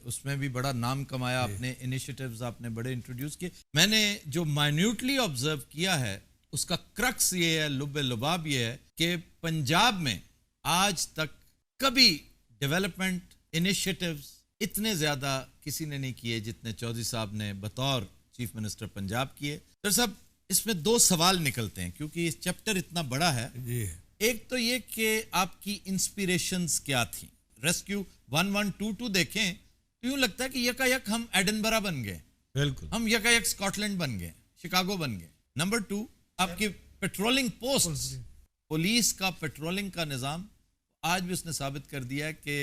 उसमें भी बड़ा नाम कमाया आपने, इनिशिएटिव्स आपने बड़े इंट्रोड्यूस किए। मैंने जो माइन्यूटली ऑब्जर्व किया है उसका क्रक्स ये है, लुब्बे लुबाब ये है कि पंजाब में आज तक कभी डेवलपमेंट इनिशिएटिव्स इतने ज़्यादा किसी ने नहीं किए जितने चौधरी साहब ने बतौर चीफ मिनिस्टर पंजाब किए। तो साहब, इसमें 2 सवाल निकलते हैं क्योंकि इस चैप्टर इतना बड़ा है जी। एक तो ये कि आपकी इंस्पिरेशंस क्या थी। रेस्क्यू 1122 देखें तो यूं लगता है कि यकायक हम एडिनबरा बन गए, बिल्कुल हम यकायक स्कॉटलैंड बन गए, शिकागो बन गए। नंबर 2, आपकी पेट्रोलिंग पोस्ट, पुलिस का पेट्रोलिंग का निज़ाम आज भी उसने साबित कर दिया है कि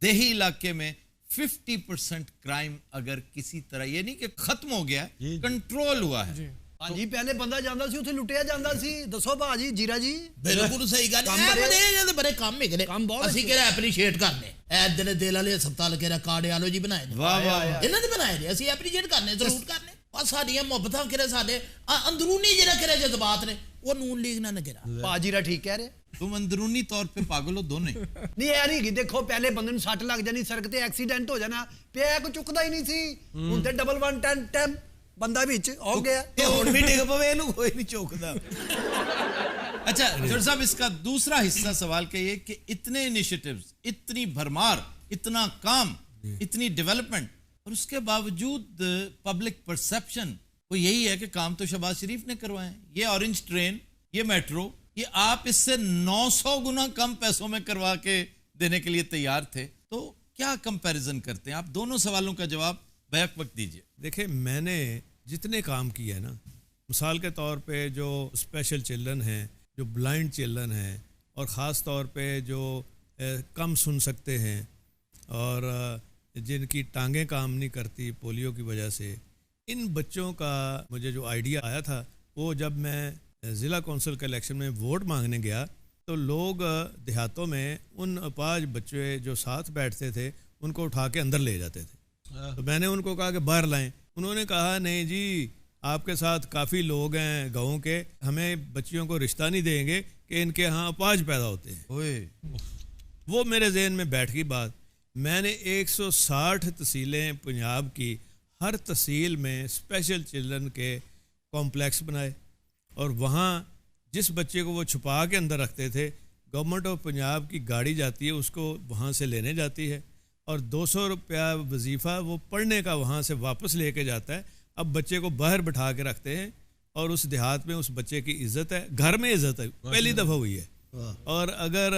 देही इलाके में 50% क्राइम अगर किसी तरह, ये नहीं कि खत्म हो गया, कंट्रोल हुआ है। भाजी पहले बंदा ਜਾਂਦਾ ਸੀ ਉੱਥੇ ਲੁੱਟਿਆ ਜਾਂਦਾ ਸੀ। ਦੱਸੋ ਭਾਜੀ, ਜੀਰਾ ਜੀ। बिल्कुल सही गल है। बड़े काम है गए, काम बहुत ਅਸੀਂ ਕਿਹੜਾ ਐਪਰੀਸ਼ੀਏਟ ਕਰਨੇ ਐ ਦਿਨ ਦਿਲ ਵਾਲੇ ਹਸਪਤਾਲ ਕਿਹੜਾ ਕਾਰਡ ਵਾਲੋ ਜੀ ਬਣਾਏ ਨੇ। ਵਾਹ ਵਾਹ, ਇਹਨਾਂ ਦੇ ਬਣਾਏ ਨੇ, ਅਸੀਂ ਐਪਰੀਸ਼ੀਏਟ ਕਰਨੇ, ਜ਼ਰੂਰ ਕਰਨੇ। ਆ ਸਾਡੀਆਂ ਮੁਹੱਬਤਾਂ ਕਿਹੜੇ ਸਾਡੇ ਅੰਦਰੂਨੀ ਜਿਹੜਾ ਕਿਹੜੇ ਜਜ਼ਬਾਤ ਨੇ ਉਹ ਨੂਨ ਲੀਗ ਨਾਲ ਨਗਰਾ। ਭਾਜੀਰਾ ठीक कह रहे। तुम अंदरूनी तौर पे पागल हो दोनों। नहीं ऐ नहीं कि देखो, पहले बंदे ਨੂੰ ਸੱਟ ਲੱਗ ਜਾਣੀ, ਸੜਕ ਤੇ ਐਕਸੀਡੈਂਟ ਹੋ ਜਾਣਾ, ਪਿਆ ਕੋਈ ਚੁੱਕਦਾ ਹੀ ਨਹੀਂ ਸੀ। ਹੁਣ ਤੇ 1110 ਬੰਦਾ ਵਿੱਚ ਹੋ ਗਿਆ, ਤੇ ਹੁਣ ਵੀ ਡਿੱਗ ਪਵੇ ਇਹਨੂੰ ਕੋਈ ਨਹੀਂ ਚੁੱਕਦਾ। अच्छा जर साहब, इसका दूसरा हिस्सा सवाल का ये कि इतने इनिशिएटिव्स, इतनी भरमार, इतना काम, इतनी डेवलपमेंट, और उसके बावजूद पब्लिक परसेप्शन वो यही है कि काम तो शहबाज शरीफ ने करवाए। ये ऑरेंज ट्रेन, ये मेट्रो, ये आप इससे 900 गुना कम पैसों में करवा के देने के लिए तैयार थे। तो क्या कंपैरिजन करते हैं आप? दोनों सवालों का जवाब बैक वक्त दीजिए। देखिए, मैंने जितने काम किए हैं ना, मिसाल के तौर पे जो स्पेशल चिल्ड्रन हैं, जो ब्लाइंड चिल्ड्रन हैं, और ख़ास तौर पे जो कम सुन सकते हैं और जिनकी टांगें काम नहीं करती पोलियो की वजह से, इन बच्चों का मुझे जो आइडिया आया था वो जब मैं ज़िला कौंसिल के इलेक्शन में वोट मांगने गया तो लोग देहातों में उन अपाज बच्चे जो साथ बैठते थे उनको उठा के अंदर ले जाते थे। तो मैंने उनको कहा कि बाहर लाएं। उन्होंने कहा नहीं जी, आपके साथ काफ़ी लोग हैं गाँव के, हमें बच्चियों को रिश्ता नहीं देंगे कि इनके यहाँ अपाज पैदा होते हैं। वो मेरे जहन में बैठ गई बात। मैंने 160 तहसीलें पंजाब की, हर तहसील में स्पेशल चिल्ड्रन के कॉम्प्लेक्स बनाए और वहाँ जिस बच्चे को वो छुपा के अंदर रखते थे, गवर्नमेंट ऑफ पंजाब की गाड़ी जाती है, उसको वहाँ से लेने जाती है और 200 रुपया वजीफ़ा वो पढ़ने का वहाँ से वापस लेके जाता है। अब बच्चे को बाहर बिठा के रखते हैं और उस देहात में उस बच्चे की इज्जत है, घर में इज्जत है, पहली दफ़ा हुई है। और अगर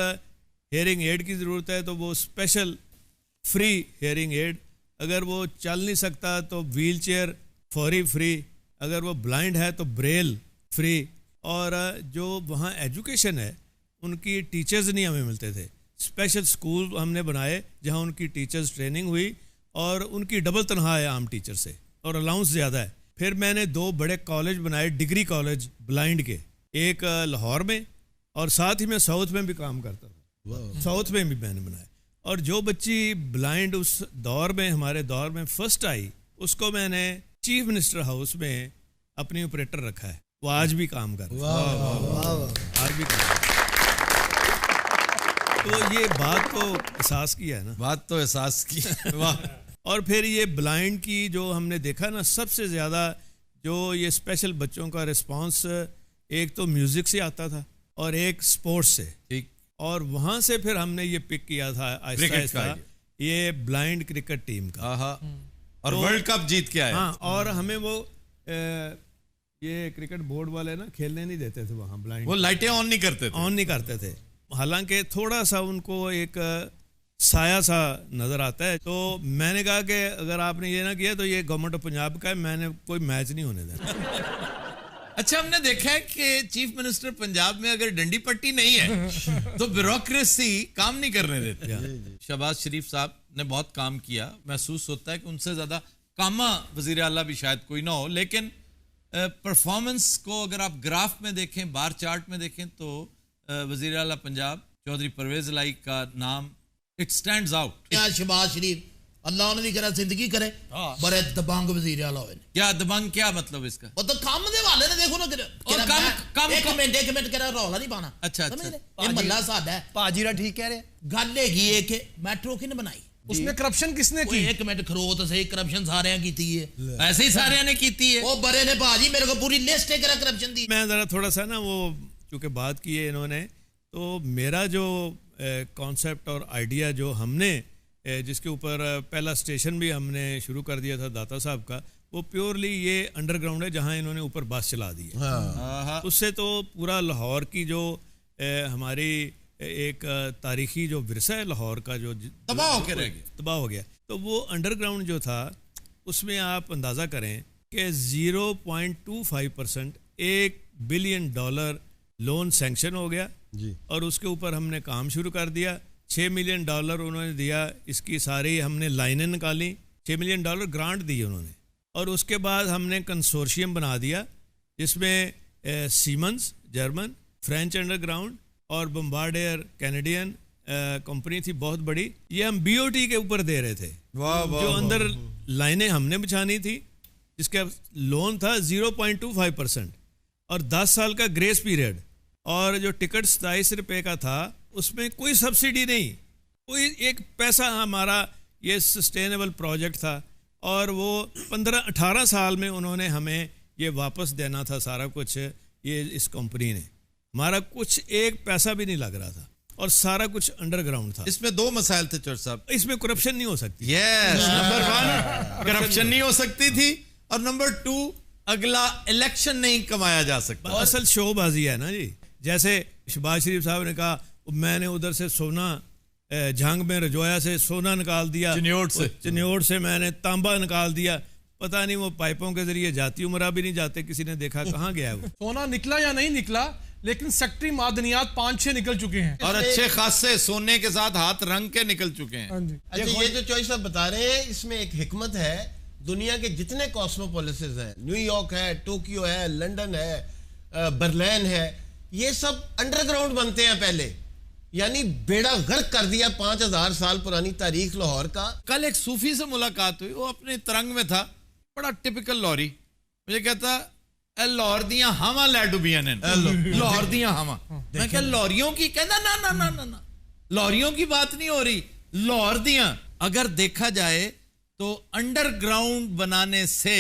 हेयरिंग एड की ज़रूरत है तो वो स्पेशल फ्री हेयरिंग एड, अगर वो चल नहीं सकता तो व्हील चेयर फौरी फ्री, अगर वो ब्लाइंड है तो ब्रेल फ्री। और जो वहाँ एजुकेशन है, उनकी टीचर्स नहीं हमें मिलते थे, स्पेशल स्कूल हमने बनाए जहाँ उनकी टीचर्स ट्रेनिंग हुई और उनकी डबल तनख्वाह है आम टीचर से और अलाउंस ज़्यादा है। फिर मैंने 2 बड़े कॉलेज बनाए, डिग्री कॉलेज ब्लाइंड के, एक लाहौर में और साथ ही मैं साउथ में भी काम करता था, साउथ में भी मैंने बनाया। और जो बच्ची ब्लाइंड उस दौर में, हमारे दौर में फर्स्ट आई, उसको मैंने चीफ मिनिस्टर हाउस में अपनी ऑपरेटर रखा है, वो आज भी काम कर रहा है, आज भी काम। तो ये बात तो एहसास किया है ना, बात तो एहसास की। वाह। और फिर ये ब्लाइंड की जो हमने देखा ना, सबसे ज़्यादा जो ये स्पेशल बच्चों का रिस्पांस एक तो म्यूज़िक से आता था और एक स्पोर्ट्स से, ठीक। और वहाँ से फिर हमने ये पिक किया था आहिस्ता आहिस्ता ये ब्लाइंड क्रिकेट टीम का। और तो, वर्ल्ड कप जीत के आए। हाँ, और हमें वो ये क्रिकेट बोर्ड वाले ना खेलने नहीं देते थे वहाँ, ब्लाइंड वो लाइटें ऑन नहीं करते थे। हालांकि थोड़ा सा उनको एक साया सा नज़र आता है। तो मैंने कहा कि अगर आपने ये ना किया तो ये गवर्नमेंट ऑफ पंजाब का है, मैंने कोई मैच नहीं होने देना। अच्छा, हमने देखा है कि चीफ मिनिस्टर पंजाब में अगर डंडी पट्टी नहीं है तो ब्यूरोक्रेसी काम नहीं करने देती। शहबाज शरीफ साहब ने बहुत काम किया, महसूस होता है कि उनसे ज्यादा कामा वजीर आला भी शायद कोई ना हो, लेकिन परफॉर्मेंस को अगर आप ग्राफ में देखें, बार चार्ट में देखें, तो वजीर आला पंजाब चौधरी परवेज लाई का नाम इट स्टैंड्स आउट। शहबाज शरीफ अल्लाह उन्हें भी करा जिंदगी करे, बड़े दबंग वजीर आला होए। क्या दबंग, क्या मतलब इसका? वो तो काम दे वाले ने, देखो ना एक मिनट करा रौला नहीं पाना। अच्छा, ये मल्ला सादा है, पाजीरा ठीक कह रहे। गल है कि मेट्रो किने बनाई, उसमें करप्शन किसने की? एक मिनट खरो तो सही, करप्शन सारे की है, ऐसे ही सारे ने की है। वो बड़े ने भाजी मेरे को पूरी लिस्ट है करा करप्शन दी। मैं जरा थोड़ा सा ना वो क्योंकि बात की है इन्होंने, तो मेरा जो कॉन्सेप्ट और आइडिया जो हमने जिसके ऊपर पहला स्टेशन भी हमने शुरू कर दिया था दाता साहब का, वो प्योरली ये अंडरग्राउंड है जहाँ इन्होंने ऊपर बस चला दी है। उससे तो पूरा लाहौर की जो हमारी एक तारीखी जो विरसा है लाहौर का, जो तबाह हो गया। तो वो अंडरग्राउंड जो था उसमें आप अंदाज़ा करें कि 0.25% $1 बिलियन लोन सैंक्शन हो गया जी। और उसके ऊपर हमने काम शुरू कर दिया। $6 मिलियन उन्होंने दिया, इसकी सारी हमने लाइनें निकाली, $6 मिलियन ग्रांट दी उन्होंने। और उसके बाद हमने कंसोर्शियम बना दिया जिसमें सीमेंस जर्मन, फ्रेंच अंडरग्राउंड और बम्बार्डियर कैनेडियन कंपनी थी बहुत बड़ी, ये हम BOT के ऊपर दे रहे थे। जो अंदर लाइनें हमने बिछानी थी, जिसका लोन था 0.25% और 10 साल का ग्रेस पीरियड, और जो टिकट 27 रुपये का था उसमें कोई सब्सिडी नहीं, कोई एक पैसा। हमारा ये सस्टेनेबल प्रोजेक्ट था और वो 15-18 साल में उन्होंने हमें ये वापस देना था सारा कुछ। ये इस कंपनी ने हमारा कुछ एक पैसा भी नहीं लग रहा था और सारा कुछ अंडरग्राउंड था। इसमें 2 मसाइल थे चौधरी साहब। इसमें करप्शन नहीं हो सकती। नंबर 1 करप्शन नहीं हो सकती थी, और नंबर 2 अगला इलेक्शन नहीं कमाया जा सकता। असल शोबाजी है ना जी। जैसे शहबाज शरीफ साहब ने कहा, मैंने उधर से सोना जंग में रजोया से सोना निकाल दिया, चिन्योट से मैंने तांबा निकाल दिया। पता नहीं वो पाइपों के जरिए जाती उमरा भी नहीं जाते, किसी ने देखा कहाँ गया है वो। सोना निकला या नहीं निकला, लेकिन सेक्रेटरी मादनियात 5-6 निकल चुके हैं और अच्छे खासे सोने के साथ हाथ रंग के निकल चुके हैं। अच्छा, ये जो चॉइस आप बता रहे हैं इसमें एक हिकमत है। दुनिया के जितने कॉस्मोपोलिसेस हैं, न्यूयॉर्क है, टोक्यो है, लंदन है, बर्लिन है, ये सब अंडरग्राउंड बनते हैं पहले, यानी बेड़ा गर्क कर दिया 5000 साल पुरानी तारीख लाहौर का। कल एक सूफी से मुलाकात हुई, वो अपने तरंग में था, बड़ा टिपिकल लॉरी, मुझे कहता लाहौर दियां हवा लै डुबियां ने, लाहौर दियां हवा। मैं क्या लॉरियों की? कहता ना ना ना ना ना, लॉरियों की बात नहीं हो रही, लाहौर दियां। अगर देखा जाए तो अंडरग्राउंड बनाने से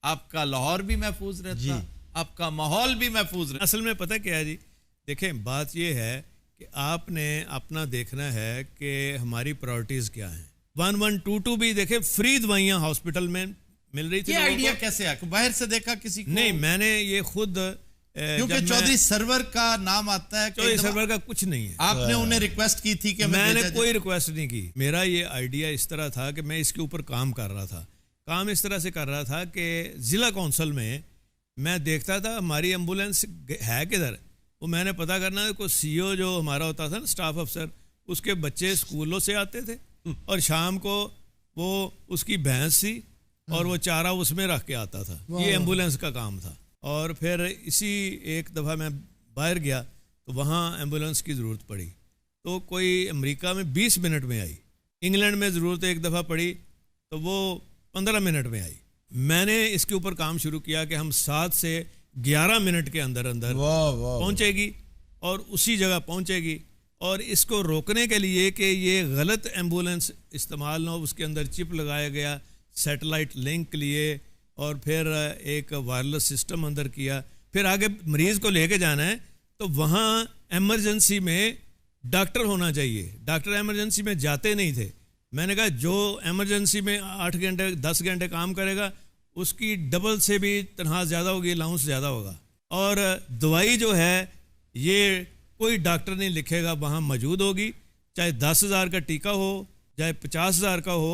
आपका लाहौर भी महफूज रहता, आपका माहौल भी महफूज रहता। असल में पता क्या है जी, देखें बात यह है कि आपने अपना देखना है कि हमारी प्रायोरिटीज क्या हैं। 1122 भी देखें, फ्री दवाइयां हॉस्पिटल में मिल रही थी। ये आइडिया कैसे आया? बाहर से देखा किसी को? नहीं, मैंने ये खुद, क्योंकि चौधरी सरवर का नाम आता है। चौधरी सरवर का कुछ नहीं है। आपने उन्हें रिक्वेस्ट की थी कि मैंने कोई रिक्वेस्ट नहीं की। मेरा ये आइडिया इस तरह था कि मैं इसके ऊपर काम कर रहा था। काम इस तरह से कर रहा था कि जिला कौंसिल में मैं देखता था हमारी एम्बुलेंस है किधर। वो मैंने पता करना, कोई सीईओ जो हमारा होता था ना, स्टाफ अफसर, उसके बच्चे स्कूलों से आते थे और शाम को वो उसकी भैंस थी और वो चारा उसमें रख के आता था। ये एम्बुलेंस का काम था। और फिर इसी एक दफ़ा मैं बाहर गया तो वहाँ एम्बुलेंस की ज़रूरत पड़ी, तो कोई अमेरिका में 20 मिनट में आई, इंग्लैंड में ज़रूरत एक दफ़ा पड़ी तो वो 15 मिनट में आई। मैंने इसके ऊपर काम शुरू किया कि हम 7 से 11 मिनट के अंदर अंदर पहुँचेगी और उसी जगह पहुँचेगी। और इसको रोकने के लिए कि ये गलत एम्बुलेंस इस्तेमाल ना हो, उसके अंदर चिप लगाया गया, सैटेलाइट लिंक लिए और फिर एक वायरलेस सिस्टम अंदर किया। फिर आगे मरीज़ को लेके जाना है तो वहाँ एमरजेंसी में डॉक्टर होना चाहिए। डॉक्टर एमरजेंसी में जाते नहीं थे। मैंने कहा जो एमरजेंसी में 8 घंटे 10 घंटे काम करेगा उसकी डबल से भी तनख्वाह ज़्यादा होगी, अलाउंस ज़्यादा होगा। और दवाई जो है ये कोई डॉक्टर नहीं लिखेगा, वहाँ मौजूद होगी। चाहे 10,000 का टीका हो, चाहे 50,000 का हो,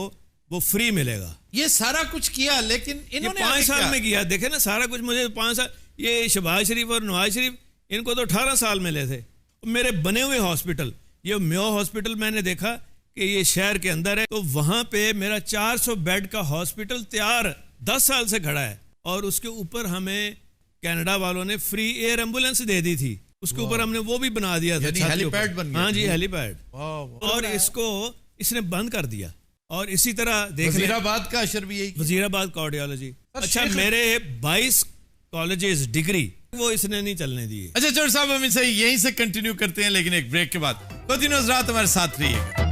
वो फ्री मिलेगा। ये सारा कुछ किया, लेकिन इन्होंने 5 साल में किया। देखे ना सारा कुछ। मुझे 5 साल, ये शहबाज शरीफ और नवाज शरीफ, इनको तो 18 साल मिले थे। मेरे बने हुए हॉस्पिटल, ये म्यो हॉस्पिटल मैंने देखा कि ये शहर के अंदर है, तो वहाँ पे मेरा 400 बेड का हॉस्पिटल तैयार 10 साल से खड़ा है। और उसके ऊपर हमें कनाडा वालों ने फ्री एयर एम्बुलेंस दे दी थी। उसके ऊपर हमने वो भी बना दिया था, हेलीपैड बन गया। हाँ जी, हेलीपैड। और इसको इसने बंद कर दिया। और इसी तरह देख, वजीराबाद का अशर भी यही, वजीराबाद कार्डियोलॉजी। अच्छा, मेरे 22 कॉलेजेस डिग्री वो इसने नहीं चलने दिए। अच्छा चौधरी साहब, हम इसे यहीं से कंटिन्यू करते हैं, लेकिन एक ब्रेक के बाद। कंटिन्यूअस रात हमारे साथ रहिएगा।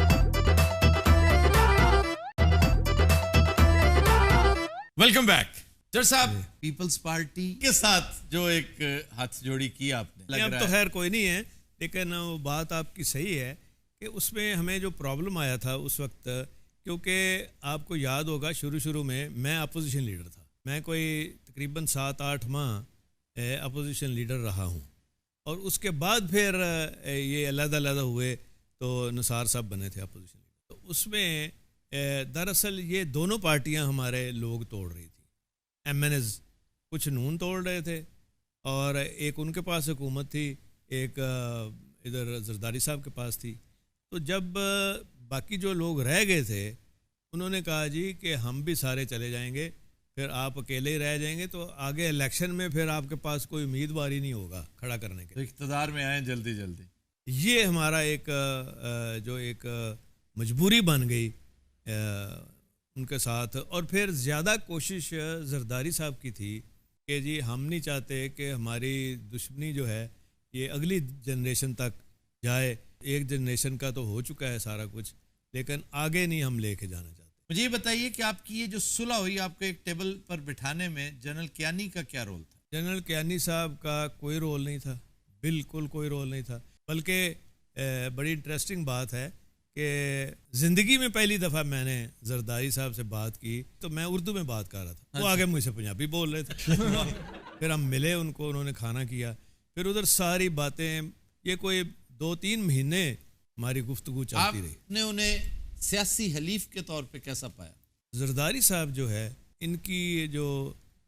Welcome back. चौधरी साहब, पीपल्स पार्टी के साथ जो एक हाथ जोड़ी की आपने, अब तो खैर कोई नहीं है, लेकिन वो बात आपकी सही है कि उसमें हमें जो प्रॉब्लम आया था उस वक्त, क्योंकि आपको याद होगा शुरू में मैं अपोजिशन लीडर था। मैं कोई तकरीबन 7-8 माह अपोजिशन लीडर रहा हूँ। और उसके बाद फिर ये अलग-अलग हुए तो निसार साहब बने थे अपोजिशन लीडर। तो उसमें दरअसल ये दोनों पार्टियां हमारे लोग तोड़ रही थी। MNs कुछ नून तोड़ रहे थे और एक उनके पास हुकूमत थी, एक इधर जरदारी साहब के पास थी। तो जब बाकी जो लोग रह गए थे उन्होंने कहा जी कि हम भी सारे चले जाएंगे, फिर आप अकेले ही रह जाएंगे, तो आगे इलेक्शन में फिर आपके पास कोई उम्मीदवार ही नहीं होगा खड़ा करने के। इख्तिदार में आए जल्दी जल्दी। ये हमारा एक जो एक मजबूरी बन गई उनके साथ। और फिर ज़्यादा कोशिश जरदारी साहब की थी कि जी हम नहीं चाहते कि हमारी दुश्मनी जो है ये अगली जनरेशन तक जाए। एक जनरेशन का तो हो चुका है सारा कुछ, लेकिन आगे नहीं हम लेके जाना चाहते। मुझे ये बताइए कि आपकी ये जो सुलह हुई, आपको एक टेबल पर बिठाने में जनरल कियानी का क्या रोल था? जनरल कियानी साहब का कोई रोल नहीं था, बिल्कुल कोई रोल नहीं था। बल्कि बड़ी इंटरेस्टिंग बात है कि ज़िंदगी में पहली दफ़ा मैंने जरदारी साहब से बात की तो मैं उर्दू में बात कर रहा था, वो आगे मुझसे पंजाबी बोल रहे थे। फिर हम मिले उनको, उन्होंने खाना किया, फिर उधर सारी बातें, ये कोई 2-3 महीने हमारी गुफ्तगू चलती रही। आपने उन्हें सियासी हलीफ के तौर पे कैसा पाया? जरदारी साहब जो है, इनकी जो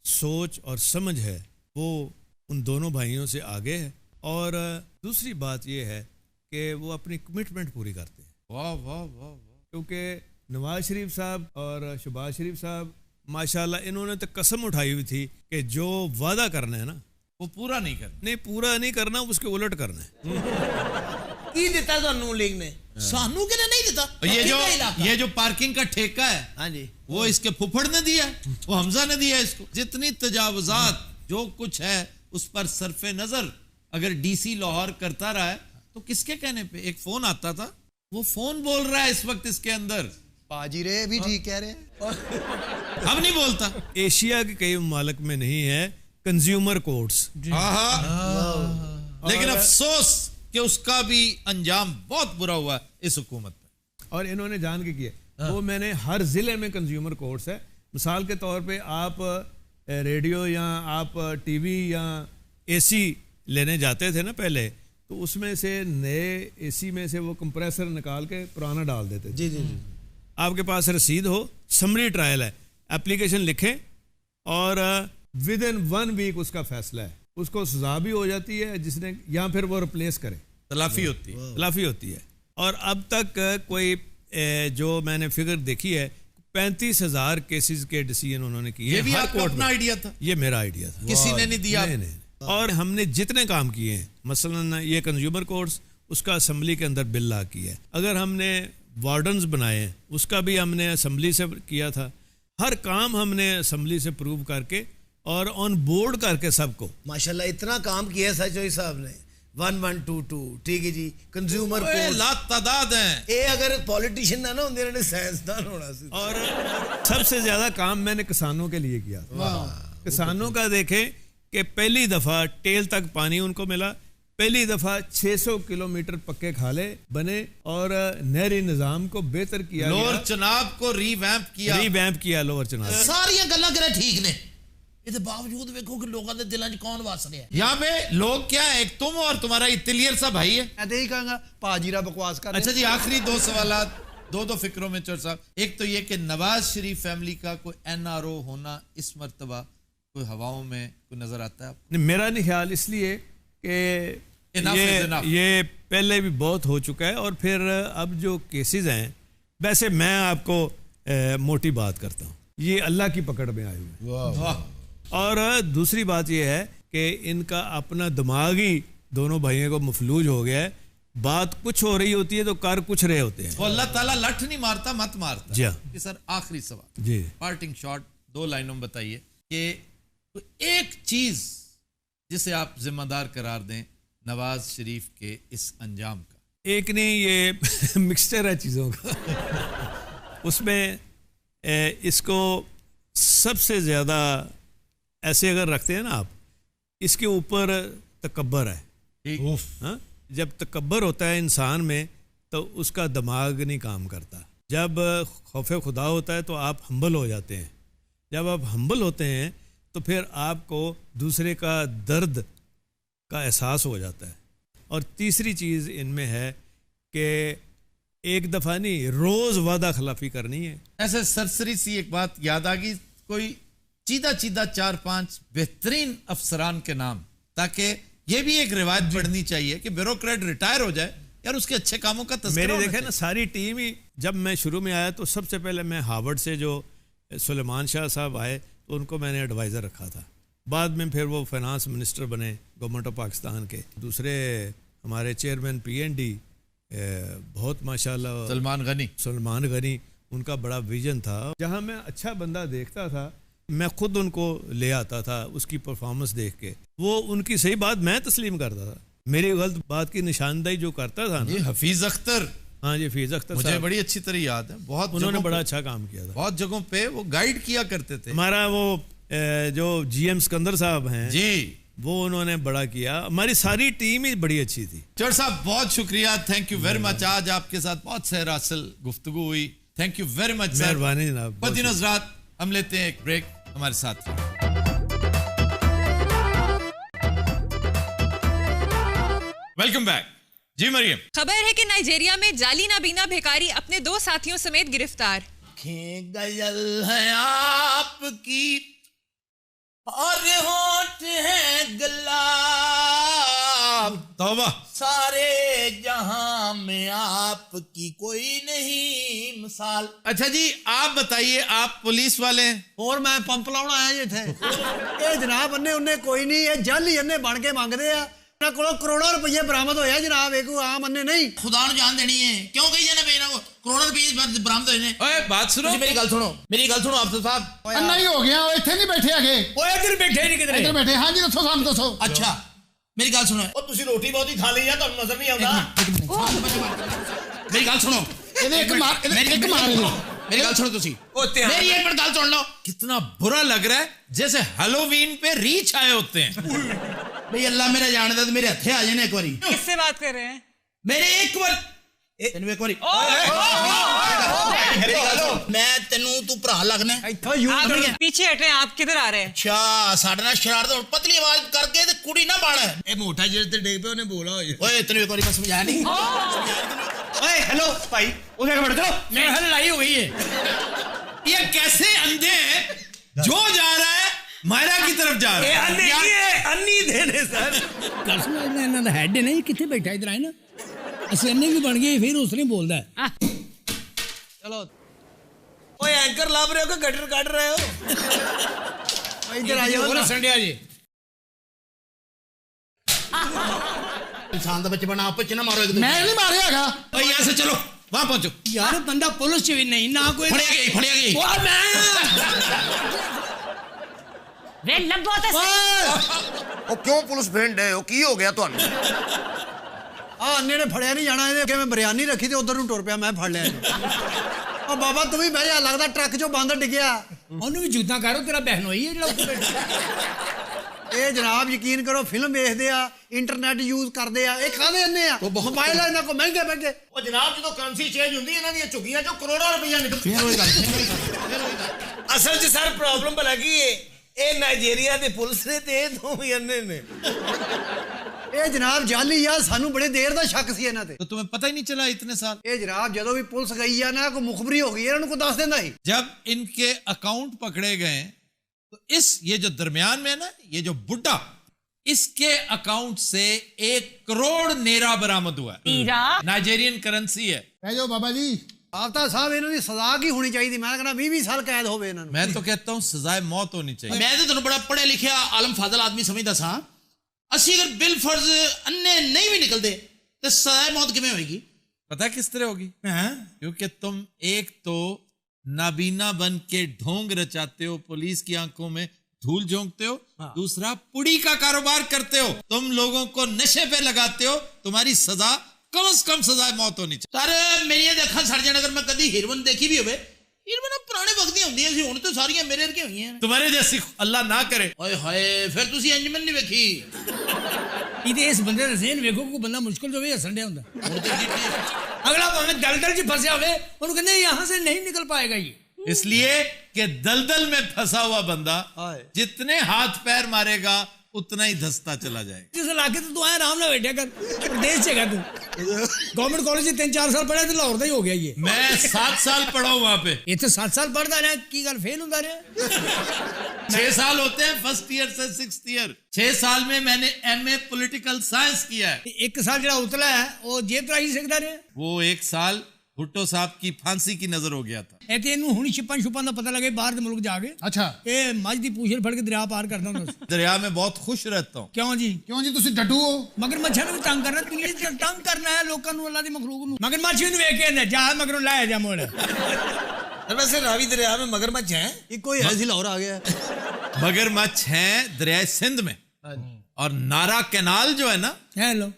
सोच और समझ है वो उन दोनों भाइयों से आगे है। और दूसरी बात ये है कि वो अपनी कमिटमेंट पूरी करते हैं। वाह वाह वाह वाह। क्योंकि नवाज शरीफ साहब और शहबाज शरीफ साहब माशाल्लाह इन्होंने तो कसम उठाई हुई थी कि जो वादा करना है ना वो पूरा नहीं करना। नहीं, पूरा नहीं करना, उसके उलट करना है। की दिता तो नू लीग ने सानू के नहीं देता। ये जो पार्किंग का ठेका है, हाँ जी, वो इसके फुफड़ ने दिया है, वो हमजा ने दिया है इसको। जितनी तजावुजात जो कुछ है उस पर सरफे नजर अगर डीसी लाहौर करता रहा है तो किसके कहने पे? एक फोन आता था, वो फोन बोल रहा है इस वक्त इसके अंदर। पाजी रे भी ठीक कह रहे हैं। हम नहीं बोलता। एशिया के कई ममालिक में नहीं है कंज्यूमर कोर्ट्स, लेकिन अफसोस कि उसका भी अंजाम बहुत बुरा हुआ इस हुकूमत में, और इन्होंने जान के किया। वो मैंने हर जिले में कंज्यूमर कोर्ट्स है। मिसाल के तौर पे आप रेडियो या आप टीवी या एसी लेने जाते थे ना पहले, तो उसमें से नए एसी में से वो कंप्रेसर निकाल के पुराना डाल देते थे। जी जी जी। आपके पास रसीद हो, समरी ट्रायल है, एप्लीकेशन लिखें और विद इन 1 वीक उसका फैसला है, उसको सजा भी हो जाती है जिसने, या फिर वो रिप्लेस करे, तलाफी होती है। और अब तक कोई जो मैंने फिगर देखी है 35,000 केसेस के डिसीजन उन्होंने किए। ये भी आपका अपना आइडिया था? ये मेरा आइडिया था, किसी ने नहीं दिया? नहीं। और हमने जितने काम किए हैं, मसलन ये कंज्यूमर कोर्ट्स, उसका असेंबली के अंदर बिल ला किया है। अगर हमने वार्डन्स बनाए हैं, उसका भी हमने असेंबली से किया था। हर काम हमने असेंबली से प्रूव करके और ऑन बोर्ड करके सबको। माशाल्लाह इतना काम किया सचोई साहब ने। 1122, ठीक है जी, कंज्यूमर कोर्ट लातादाद हैं। ये अगर पॉलिटिशियन ना होंगे इन्होंने साइंसदान होना सी। और सबसे ज्यादा काम मैंने किसानों के लिए किया। किसानों का देखें कि पहली दफा टेल तक पानी उनको मिला, पहली दफा 600 किलोमीटर पक्के खाले बने और नहरी निजाम को बेहतर किया। लोअर चनाब को रीवैम्प किया लोअर चनाब। सारिया गल्लां करे ठीक ने, इसके बावजूद देखो कि लोगों के दिलों 'च कौन वस रहा है। यहाँ पे लोग क्या है, एक तुम और तुम्हारा इतलियर सा भाई है। मैं यही कहूंगा पाजीरा बकवास कर। अच्छा जी, आखिरी 2 सवाल, दो फिक्रों में चोर साहब। एक तो ये कि नवाज शरीफ फैमिली का कोई NRO होना इस मर्तबा कोई हवाओं में कोई नजर आता है आपको? मेरा नहीं ख्याल, इसलिए कि ये पहले भी बहुत हो चुका है, और फिर अब जो केसेस हैं, वैसे मैं आपको मोटी बात करता हूँ, ये अल्लाह की पकड़ में आए हुए। और दूसरी बात ये है कि इनका अपना दिमाग ही दोनों भाइयों को मफलूज हो गया है। बात कुछ हो रही होती है तो कर कुछ रहे होते हैं। वो अल्लाह ताला लठ नहीं मारता, मत मारता। जी हाँ। सर आखिरी सवाल जी, पार्टिंग शॉट 2 लाइनों में बताइए कि एक चीज जिसे आप जिम्मेदार करार दें नवाज शरीफ के इस अंजाम का। एक नहीं, ये मिक्सचर है चीज़ों का। उसमें इसको सबसे ज़्यादा ऐसे अगर रखते हैं ना आप, इसके ऊपर तकब्बर है। हाँ? जब तकब्बर होता है इंसान में तो उसका दिमाग नहीं काम करता। जब खौफ खुदा होता है तो आप हम्बल हो जाते हैं। जब आप हम्बल होते हैं तो फिर आपको दूसरे का दर्द का एहसास हो जाता है। और तीसरी चीज़ इनमें है कि एक दफ़ा नहीं, रोज़ वादा खिलाफी करनी है। ऐसे सरसरी सी एक बात याद आ गई, कोई चीदा 4-5 बेहतरीन अफसरान के नाम, ताकि ये भी एक रिवायत पढ़नी चाहिए कि ब्यूरोक्रेट रिटायर हो जाए यार, उसके अच्छे कामों का तस्करा। मेरी देखे ना सारी टीम ही, जब मैं शुरू में आया तो सबसे पहले मैं हार्वर्ड से जो सुलेमान शाह साहब आए तो उनको मैंने एडवाइज़र रखा था। बाद में फिर वो फाइनेंस मिनिस्टर बने गवर्नमेंट ऑफ पाकिस्तान के। दूसरे हमारे चेयरमैन PND बहुत माशाल्लाह सलमान गनी, उनका बड़ा विजन था। जहाँ मैं अच्छा बंदा देखता था मैं खुद उनको ले आता था, उसकी परफॉर्मेंस देख के। वो उनकी सही बात मैं तस्लीम करता था, मेरी गलत बात की निशानदेही जो करता था ना। हफीज अख्तर, हाँ जी, हफीज अख्तर मुझे बड़ी अच्छी तरह याद है। बहुत उन्होंने बड़ा अच्छा काम किया था। बहुत जगहों पे वो गाइड किया करते थे। हमारा वो जो GM सिकंदर साहब हैं जी, वो उन्होंने बड़ा किया। हमारी सारी टीम ही बड़ी अच्छी थी। चौर साहब बहुत शुक्रिया, थैंक यू वेरी मच। आज आपके साथ बहुत सहर हासिल गुफ्तगू हुई, थैंक यू वेरी मच। मेहरबानी जनाब। बदीन हज़रात, हम लेते हैं एक ब्रेक, हमारे साथ। वेलकम बैक जी मरियम। खबर है कि नाइजीरिया में जाली नाबीना भिखारी अपने 2 साथियों समेत गिरफ्तार। गजल है आपकी और होठ है गुलाब, तौबा, सारे जहां में आपकी कोई नहीं मिसाल। अच्छा जी, आप बताइए, आप पुलिस वाले हैं और मैं पंप लाउण आया जी थे। ये जनाब अन्ने उन्ने कोई नहीं, ये जाली अन्ने बन के मंगदे आ करोड़ों रुपये बरामद होया जनाब, एक आम अन्ने नहीं। खुदा ਨੂੰ जान देनी है, क्यों कही जाना बेना को करोड़ों रुपए बरामद होए ने। ओए बात सुनो, मेरी गल सुनो अफसर साहब। अन्ना ही हो गया, इतने नहीं बैठे आगे, ओए इधर बैठे नहीं किधर इधर बैठे। हाँ जी दसो, सामने दसो। अच्छा मेरी गल सुनो, ਉਹ ਤੁਸੀਂ ਰੋਟੀ ਬਹੁਤੀ ਖਾ ਲਈ ਆ, ਤੁਹਾਨੂੰ ਨਜ਼ਰ ਨਹੀਂ ਆਉਂਦਾ। मेरी गल सुनो, एक मार मेरी गल सुनो तुसी, मेरी एक मिनट गल सुन लो। कितना बुरा लग रहा है, जैसे हैलोवीन पे रीच आए होते हैं। भाई अल्लाह मेरा जानदा तो मेरे हथे आ जाने एक बारी। किससे बात कर रहे हैं? मेरे एक बार तेनू एक बारी मैं तेनू तू भरा लगना। आप पीछे हटे, आप किधर आ रहे हैं? अच्छा साडे नाल शरारत हुण पतली आवाज करके ते कुड़ी ना बाण। ਇਹ ਮੋਟਾ ਜਿਹੜੇ ਤੇ ਡੇਗ पे ਉਹਨੇ ਬੋਲਾ ਹੋਇਆ। ओए तेनू एक बारी मैं समझाया नहीं। ਓਏ ਹੈਲੋ ਭਾਈ, ਉਹਦੇ ਕੇ बैठ जाओ। मैं लड़ाई हो गई है। ये कैसे अंधे हैं? जो जा रहा है मायरा की तरफ जा रहा है। अन्नी देने सर। ਕਰਸਨਾ ਇਹਨਾਂ ਦਾ ਹੈਡ ਨਹੀਂ ਕਿੱਥੇ ਬੈਠਾ ਇਧਰ ਆਏ ਨਾ, ਅਸੀਂ ਅੰਨੇ ਵੀ ਬਣ ਗਏ, ਫਿਰ ਉਸ ਨੇ ਬੋਲਦਾ चलो ਓਏ ਐਂਕਰ ਲੱਭ ਰਹੇ ਹੋ ਕਿ ਗਟਰ ਕੱਢ ਰਹੇ ਹੋ? इधर आ जाओ। संडिया जी इंसान दा बच्चे बना आपस च ना मारो। मैं नहीं मारे हैगा। ओए यहाँ से चलो, वहां पहुंचो। ਯਾਰ ਬੰਦਾ ਪੁਲਿਸ ਚ ਵੀ ਨਹੀਂ ਨਾ ਕੋਈ फड़िया गई ਉਹ ਮੈਂ ਵੇ ਲੱਭੋ ਤੇ ਉਹ ਕਿਉਂ ਪੁਲਿਸ ਫਰੈਂਡ ਹੈ? ਉਹ ਕੀ ਹੋ ਗਿਆ ਤੁਹਾਨੂੰ? ਆ ਅੰਨੇ ਨੇ ਫੜਿਆ ਨਹੀਂ ਜਾਣਾ, ਇਹਦੇ ਅੱਗੇ ਮੈਂ ਬਿਰਿਆਨੀ ਰੱਖੀ ਤੇ ਉਧਰ ਨੂੰ ਟੁਰ ਪਿਆ, ਮੈਂ ਫੜ ਲਿਆ ਇਹਨੂੰ। ਉਹ ਬਾਬਾ ਤੂੰ ਵੀ ਬਹਿ ਜਾ, ਲੱਗਦਾ ਟਰੱਕ ਚੋਂ ਬਾਂਦਰ ਡਿੱਗਿਆ। ਉਹਨੂੰ ਵੀ ਜੂਤਾਂ ਕਰੋ, ਤੇਰਾ ਬਹਿਨ ਹੋਈ ਹੈ ਜਿਹੜਾ ਉੱਥੇ ਬੈਠਾ। ਇਹ ਜਨਾਬ ਯਕੀਨ ਕਰੋ, ਫਿਲਮ ਵੇਖਦੇ ਆ, ਇੰਟਰਨੈਟ ਯੂਜ਼ ਕਰਦੇ ਆ, ਇਹ ਕਾਹਦੇ ਅੰਨੇ ਆ? ਮੋਬਾਈਲ ਇਹਨਾਂ ਕੋਲ ਮਹਿੰਗੇ ਮਹਿੰਗੇ। ਉਹ ਜਨਾਬ ਜਦੋਂ ਕਰੰਸੀ ਚੇਂਜ ਹੁੰਦੀ ਇਹਨਾਂ ਦੀਆਂ ਝੁੱਗੀਆਂ ਚੋਂ ਕਰੋੜਾਂ ਰੁਪਈਆ ਨਿਕਲਦਾ। ਅਸਲ 'ਚ ਸਰ ਪ੍ਰੋਬਲਮ ਭਲਾ ਕੀ ਹੈ? ਇਹ ਨਾਈਜੀਰੀਆ ਦੇ ਪੁਲਿਸ ਨੇ ਤੇ ਇਹ ਦੋਵੇਂ ਅੰਨੇ ਨੇ। ਇਹ ਜਨਾਬ ਜਾਲੀ ਆ, ਸਾਨੂੰ ਬੜੇ ਦੇਰ ਦਾ ਸ਼ੱਕ ਸੀ ਇਹਨਾਂ ਤੇ। तो तुम्हें पता ही नहीं चला इतने साल? ਇਹ ਜਨਾਬ ਜਦੋਂ ਵੀ ਪੁਲਿਸ ਗਈ ਆ ਨਾ, ਕੋਈ ਮੁਖਬਰੀ ਹੋ ਗਈ, ਇਹਨਾਂ ਨੂੰ ਕੋਈ ਦੱਸ ਦਿੰਦਾ ਸੀ। जब इनके अकाउंट पकड़े गए तो ये जो दरमियान में है ना, ये जो बुड्ढा, इसके अकाउंट से 1 करोड़ नेरा बरामद हुआ है। नाइजेरियन करेंसी है। ਬਹਿ ਜਾਓ ਬਾਬਾ ਜੀ। ਆਫਤਾ ਸਾਹਿਬ ਇਹਨਾਂ ਦੀ ਸਜ਼ਾ ਕੀ ਹੋਣੀ ਚਾਹੀਦੀ? ਮੈਂ ਕਹਿੰਦਾ 20 ਸਾਲ ਕੈਦ ਹੋਵੇ ਇਹਨਾਂ ਨੂੰ। मैं तो कहता हूँ सजाए मौत होनी चाहिए। मैं तो तेन बड़ा पढ़िया लिखिया आलम फाजल आदमी समझदा सा, असी अगर बिल फर्ज अन्ने नहीं भी निकलते तो सजाए मौत किवें होएगी? पता है किस तरह होगी? क्योंकि तुम एक तो नाबीना बन के ढोंग रचाते हो, पुलिस की आंखों में धूल झोंकते हो, दूसरा पुड़ी का कारोबार करते हो, तुम लोगों को नशे पे लगाते हो, तुम्हारी सजा कम से कम सजाए मौत होनी चाहिए। सर मेरी अखा सड़ जाने, अगर मैं कभी हीरोइन देखी भी हो, हीरोइन पुराने वक्त दी होंदी सी, हुण तो सारियां मेरे वर्गी होई हैं। तुम्हारे जैसी अल्लाह ना करे। ओए हाय फिर तुसी अंजमन नहीं वेखी। ਇਹਦੇ ਇਸ ਬੰਦੇ ਦਾ ਜ਼ਹਿਨ ਵੇਖੋ, ਕੋਈ ਬੰਦਾ ਮੁਸ਼ਕਿਲ ਜੋ ਵੀ ਹੱਸਣ ਡਿਆ ਹੁੰਦਾ। ਅਗਲਾ ਭਾਵੇਂ ਦਲਦਲ 'ਚ ਫਸਿਆ ਹੋਵੇ, ਉਹਨੂੰ ਕਹਿੰਦੇ यहाँ से नहीं निकल पाएगा ये। इसलिए कि दलदल में फंसा हुआ बंदा जितने हाथ पैर मारेगा उतना ही धंसता चला जाएगा। जिस इलाके तो तू आया आराम ना बैठा कर, प्रदेश से तू गवर्नमेंट कॉलेज से 3-4 साल पढ़ा तो लाहौर का ही हो गया ये। मैं 7 साल पढ़ा हूं वहां पे। इतने 7 साल पढ़ता रहा की गल फेल होता रहा। 6 साल होते हैं फर्स्ट ईयर से 6th ईयर। 6 साल में मैंने MA पॉलिटिकल साइंस किया है। 1 साल जरा उतला है वो जेब त्राही सकता रहा। वो 1 साल भुट्टो साहब की फांसी की नजर हो गया था। ਇਹਨੂੰ ਹੁਣ ਛਿਪਨ ਛੁਪਨ ਦਾ ਪਤਾ ਲੱਗੇ ਬਾਹਰ ਦੇ ਮੁਲਕ ਜਾ ਕੇ। ਅੱਛਾ ਇਹ ਮੱਝ ਦੀ ਪੂਛਲ ਫੜ ਕੇ ਦਰਿਆ ਪਾਰ ਕਰਦਾ ਹੁੰਦਾ ਸੀ। दरिया में बहुत खुश रहता हूँ। ਕਿਉਂ ਜੀ? ਕਿਉਂ ਜੀ ਤੁਸੀਂ ਡੱਡੂ ਹੋ? ਮਗਰਮੱਛਾਂ ਨੂੰ ਵੀ ਤੰਗ ਕਰਨਾ, ਦੁਨੀਆ 'ਚ ਤੰਗ ਕਰਨਾ ਹੈ ਲੋਕਾਂ ਨੂੰ, ਅੱਲਾ ਦੀ ਮਖਲੂਕ ਨੂੰ। ਮਗਰਮੱਛ ਨੂੰ ਵੇਖ ਕੇ ਕਹਿੰਦਾ ਜਾ ਮਗਰੋਂ ਲਾਇਆ ਜਾ ਮੋੜ। वैसे रावी दरिया में मगरमच्छ है? कोई ऐसी लाहौर आ गया। मगरमच्छ हैं दरिया सिंध में, और नारा कैनाल जो है ना,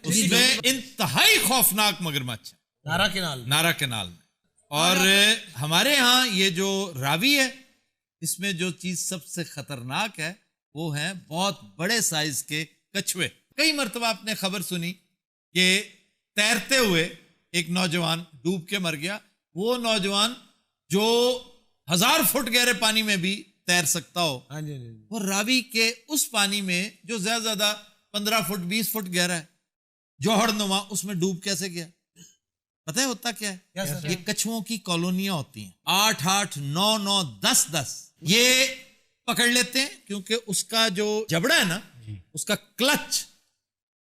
उसमें इंतहाई खौफनाक मगरमच्छ है। नारा कैनाल में। और हमारे यहाँ ये जो रावी है, इसमें जो चीज सबसे खतरनाक है वो है बहुत बड़े साइज के कछुए। कई मर्तबा आपने खबर सुनी कि तैरते हुए एक नौजवान डूब के मर गया। वो नौजवान जो 1000 फुट गहरे पानी में भी तैर सकता हो, वो रावी के उस पानी में जो ज्यादा 15 फुट 20 फुट गहरा है, जौहरनुमा, उसमें डूब कैसे गया? पता है होता क्या है? ये कछुओं की कॉलोनियां होती हैं, 8-8, 9-9, 10-10 ये पकड़ लेते हैं, क्योंकि उसका जो जबड़ा है ना, उसका क्लच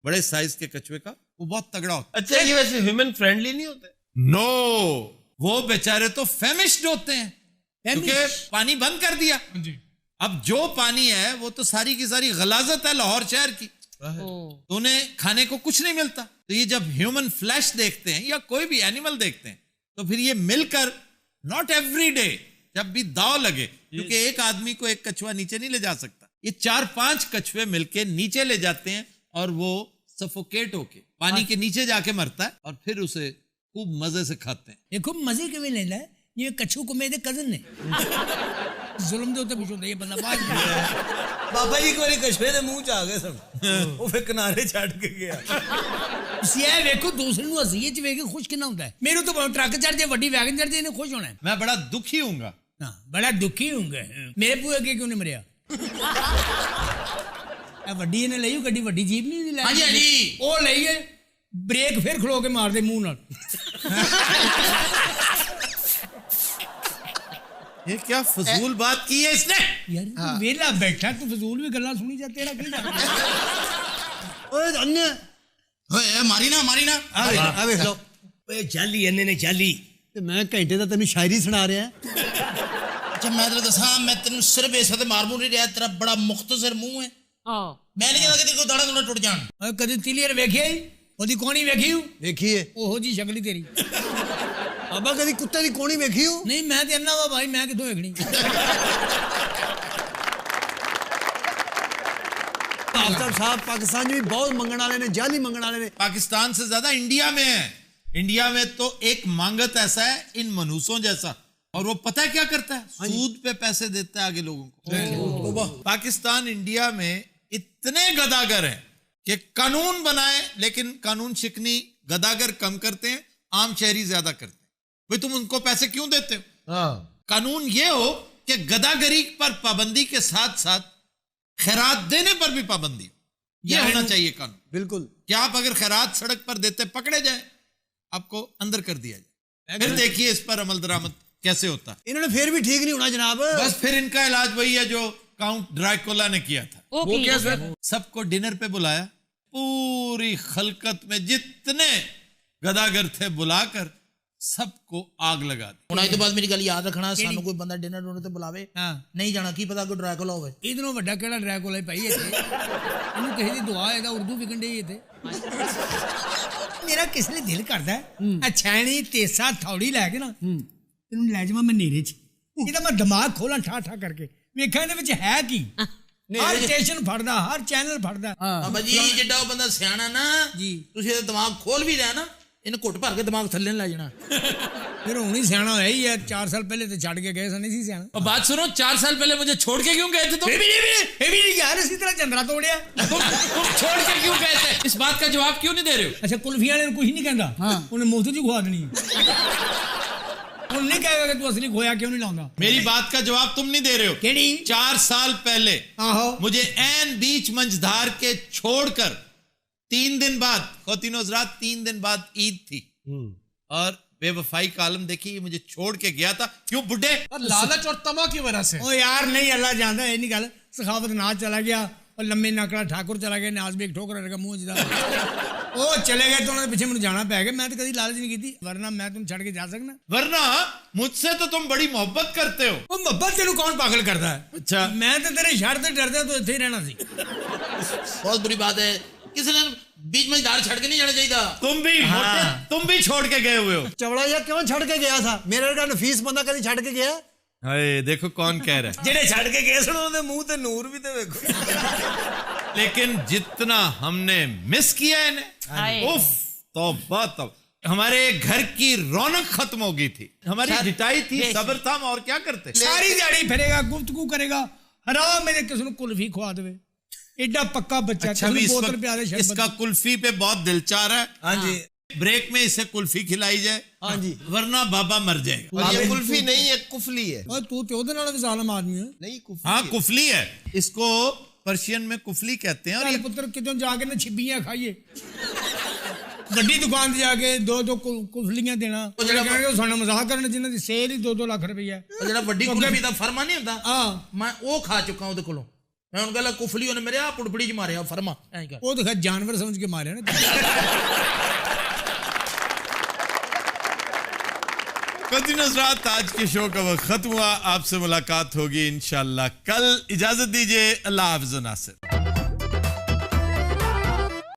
बड़े साइज के कछुए का वो बहुत तगड़ा होता है। अच्छा, ये वैसे ह्यूमन फ्रेंडली नहीं होते? नो, वो बेचारे तो फेमिश्ड होते हैं, क्योंकि पानी बंद कर दिया। अब जो पानी है वो तो सारी की सारी गलाजत है लाहौर शहर की। तो उन्हें खाने को कुछ नहीं मिलता। तो ये जब ह्यूमन फ्लैश देखते हैं या कोई भी एनिमल देखते हैं तो फिर ये मिलकर, नॉट एवरी डे, जब भी दाव लगे, क्योंकि एक आदमी को एक कछुआ नीचे नहीं ले जा सकता, ये 4-5 कछुए मिलके नीचे ले जाते हैं और वो सफोकेट होके पानी के नीचे जाके मरता है और फिर उसे खूब मजे से खाते हैं। ये खूब मजे के में लेना है। ये कछू को मेरे कजन ने जुल्म दे उत्ते पूछो ये बंदा बाज बाबा जी कोई कछुए दे मुंह च आ गए सन, वो फिर किनारे छड़ के गया। सिया वेखो दूसरे नु हसीए च वेख के खुश किना होता है। मेरे तो ट्रक चढ़ जाए, वड्डी वैगन चढ़ जाए, इन्हें खुश होना है। मैं बड़ा दुखी हूँगा। हाँ, बड़ा दुखी हूँगा। मेरे पूरे के क्यों नहीं मरिया? वड्डी ने ली गड्डी, वड्डी जीप नहीं ली। हाँ जी, हाँ जी। वो ली है, ब्रेक फिर खलो के मार दे मुंह नाल। ये क्या फजूल बात की है इसने? यार वेला बैठा तू फजूल भी गल्ला सुनी जा, तेरा की ओए अन्य ओए मारी ना आ वेख लो ओए जाली अन्ने ने जाली ते मैं घंटे दा तैनूं शायरी सुना रहा। अच्छा मैं तेरे दसा, मैं तेन सिर्फ इस ते मार मुर नहीं रहा, तेरा बड़ा मुख्तसर मुंह है। मैं नहीं चाहता कि तेरे को दाड़ा दूड़ा टूट जान। कदी तिलियर वेखिया ओदी कोणी वेखी देखिए ओहो जी शक्ल तेरी। बाबा कभी कुत्ते की कोणी वेखी हो? नहीं मैं तो अन्ना वा भाई, मैं कितों वेखनी। आफ्ताब साहब पाकिस्तान में भी बहुत मंगण वाले ने, जाली मंगण वाले ने। पाकिस्तान से ज्यादा इंडिया में है। इंडिया में तो एक मांगत ऐसा है इन मनूसों जैसा, और वो पता है क्या करता है? सूद पे पैसे देता है आगे लोगों को। पाकिस्तान इंडिया में इतने गदागर हैं कि कानून बनाए लेकिन कानून शिकनी गदागर कम करते हैं, आम शहरी ज्यादा करते हैं। भाई तुम उनको पैसे क्यों देते हो? कानून ये हो कि गदागरी पर पाबंदी के साथ साथ खैरात देने पर भी पाबंदी, यह होना चाहिए कानून। बिल्कुल। क्या आप अगर खैरात सड़क पर देते पकड़े जाए, आपको अंदर कर दिया जाए। फिर देखिए इस पर अमल दरामद कैसे होता है। इन्होंने फिर भी ठीक नहीं होना जनाब। बस फिर इनका इलाज वही है जो काउंट ड्रैकुला ने किया था। वो क्या सर? सबको डिनर पे बुलाया, पूरी खलकत में जितने गदागर थे बुलाकर सबको आग लगा दी। हुण तो बाद मेरी गल याद रखना, सानू कोई बंदा डिनर डूनर ते बुलावे नहीं जाना, की पता कोई ड्रैकुला होवे। इधरों वड्डा केड़ा ड्रैकुला भाई इत्थे इन्हू किसी दी दुआ है, उर्दू विकन दी इत्थे। मेरा किस लिए दिल करदा है छैनी तेसा थौड़ी लैके ना इन्हू ले जावां मैं नेरे च, इहदा मैं दिमाग खोलां ठा ठा करके वेखां इहदे विच है की। हर स्टेशन फड़दा, हर चैनल फड़दा। बाबा जी जिड्डा बंदा सियाणा ना जी, तुसीं इहदा दिमाग खोल भी लिया ना, इन्हें घुट भर के दिमाग थल्ले ला जाना। फिर हुण ही सियाणा होया ही है, 4 साल पहले तो छड़ के गए सन, नहीं सी सियाणा। और बात सुनो, 4 साल पहले मुझे छोड़ के क्यों गए थे तुम? ये भी नहीं यार, इसी तरह चंद्रा तोड़िया। तुम छोड़ के क्यों गए थे? इस बात का जवाब क्यों नहीं दे रहे हो? अच्छा कुल्फी वाले कुछ नहीं कहता, उन्हें मुफ्त च खुआ देनी। नहीं कहेगा कि तू असली खोया क्यों नहीं लाऊंगा। मेरी बात का जवाब तुम नहीं दे रहे हो। केड़ी? 4 साल पहले मुझे ऐन बीच मंझधार के छोड़कर 3 दिन बाद, खोतिनो हज़रात 3 दिन बाद ईद थी और बेवफाई का आलम देखिए, मुझे छोड़ के गया था। क्यों बुड्ढे? लालच और तमा की वजह से। ओ यार नहीं, अल्लाह जानता है नहीं गल। सखावत नाच चला गया और लम्बे नाकड़ा ठाकुर चला गया, नाज भी एक ठोकर लगा मुंह जिदा। ओ चले गए तो उन्होंने पीछे मुझे जाना पै गया। मैं तो कभी लालच नहीं की थी, वरना मैं तुम छड़ के जा सकना। वरना मुझसे तो तुम बड़ी मोहब्बत करते हो। वो मोहब्बत तेनू कौन पागल करता है? अच्छा मैं तो तेरे शर से डरता तो इत्थे ही रहना सी। बहुत बुरी बात है, किसी ने बीच में दार छड़ के नहीं जाना चाहिए। तुम भी तुम भी छोड़ के गए हुए हो। चवड़ा या क्यों छड़ के गया था? मेरे का नफीस बंदा कभी छड़ के गया? हाय देखो कौन कह रहा है। जेड़े छड़ के गए सन उन्होंने मुंह ते नूर भी तो देखो। लेकिन जितना हमने मिस किया है इन्हें, उफ तौबा तौबा। हमारे घर की रौनक खत्म हो गई थी, हमारी जिताई थी, सब्र था, और क्या करते। सारी दिहाड़ी फिरेगा, गुफ्तगू करेगा, हराम मेरे किसी को कुल्फी खुआ देवे। एडा पक्का बच्चा। अच्छा भी इसका कुल्फी पे बहुत दिल चाह रहा है। हाँ जी, ब्रेक में इसे कुल्फी खिलाई जाए। हाँ जी, वरना बाबा मर जाएगा। और ये कुल्फी नहीं है, कुफली है। और तू तो नाल भी जालिम आदमी है। नहीं कुफली। हाँ कुफली है, इसको पर्शियन में कुफली कहते हैं। और ये पुत्र कितों जाके ना छिबियां खाइए, बड़ी दुकान से जाके 2-2 कुफलियां देना, सानू मजाक करना, जिन्हां दी सेल ही 2-2 लाख रुपया। और जेड़ा बड़ी कुल्फी दा फरमा नहीं हुंदा, हां मैं वो खा चुका ओदे कोलों। मैं उन गला कुफली ने मेरे आ पुड़पड़ी च मारे फरमा ऐ कर। वो तो खैर जानवर समझ के मारे ना। हज़रात आज के शो का वक्त खत्म हुआ। आपसे मुलाकात होगी इंशाल्लाह कल। इजाजत दीजिए, अल्लाह हाफ़िज़ नासिर।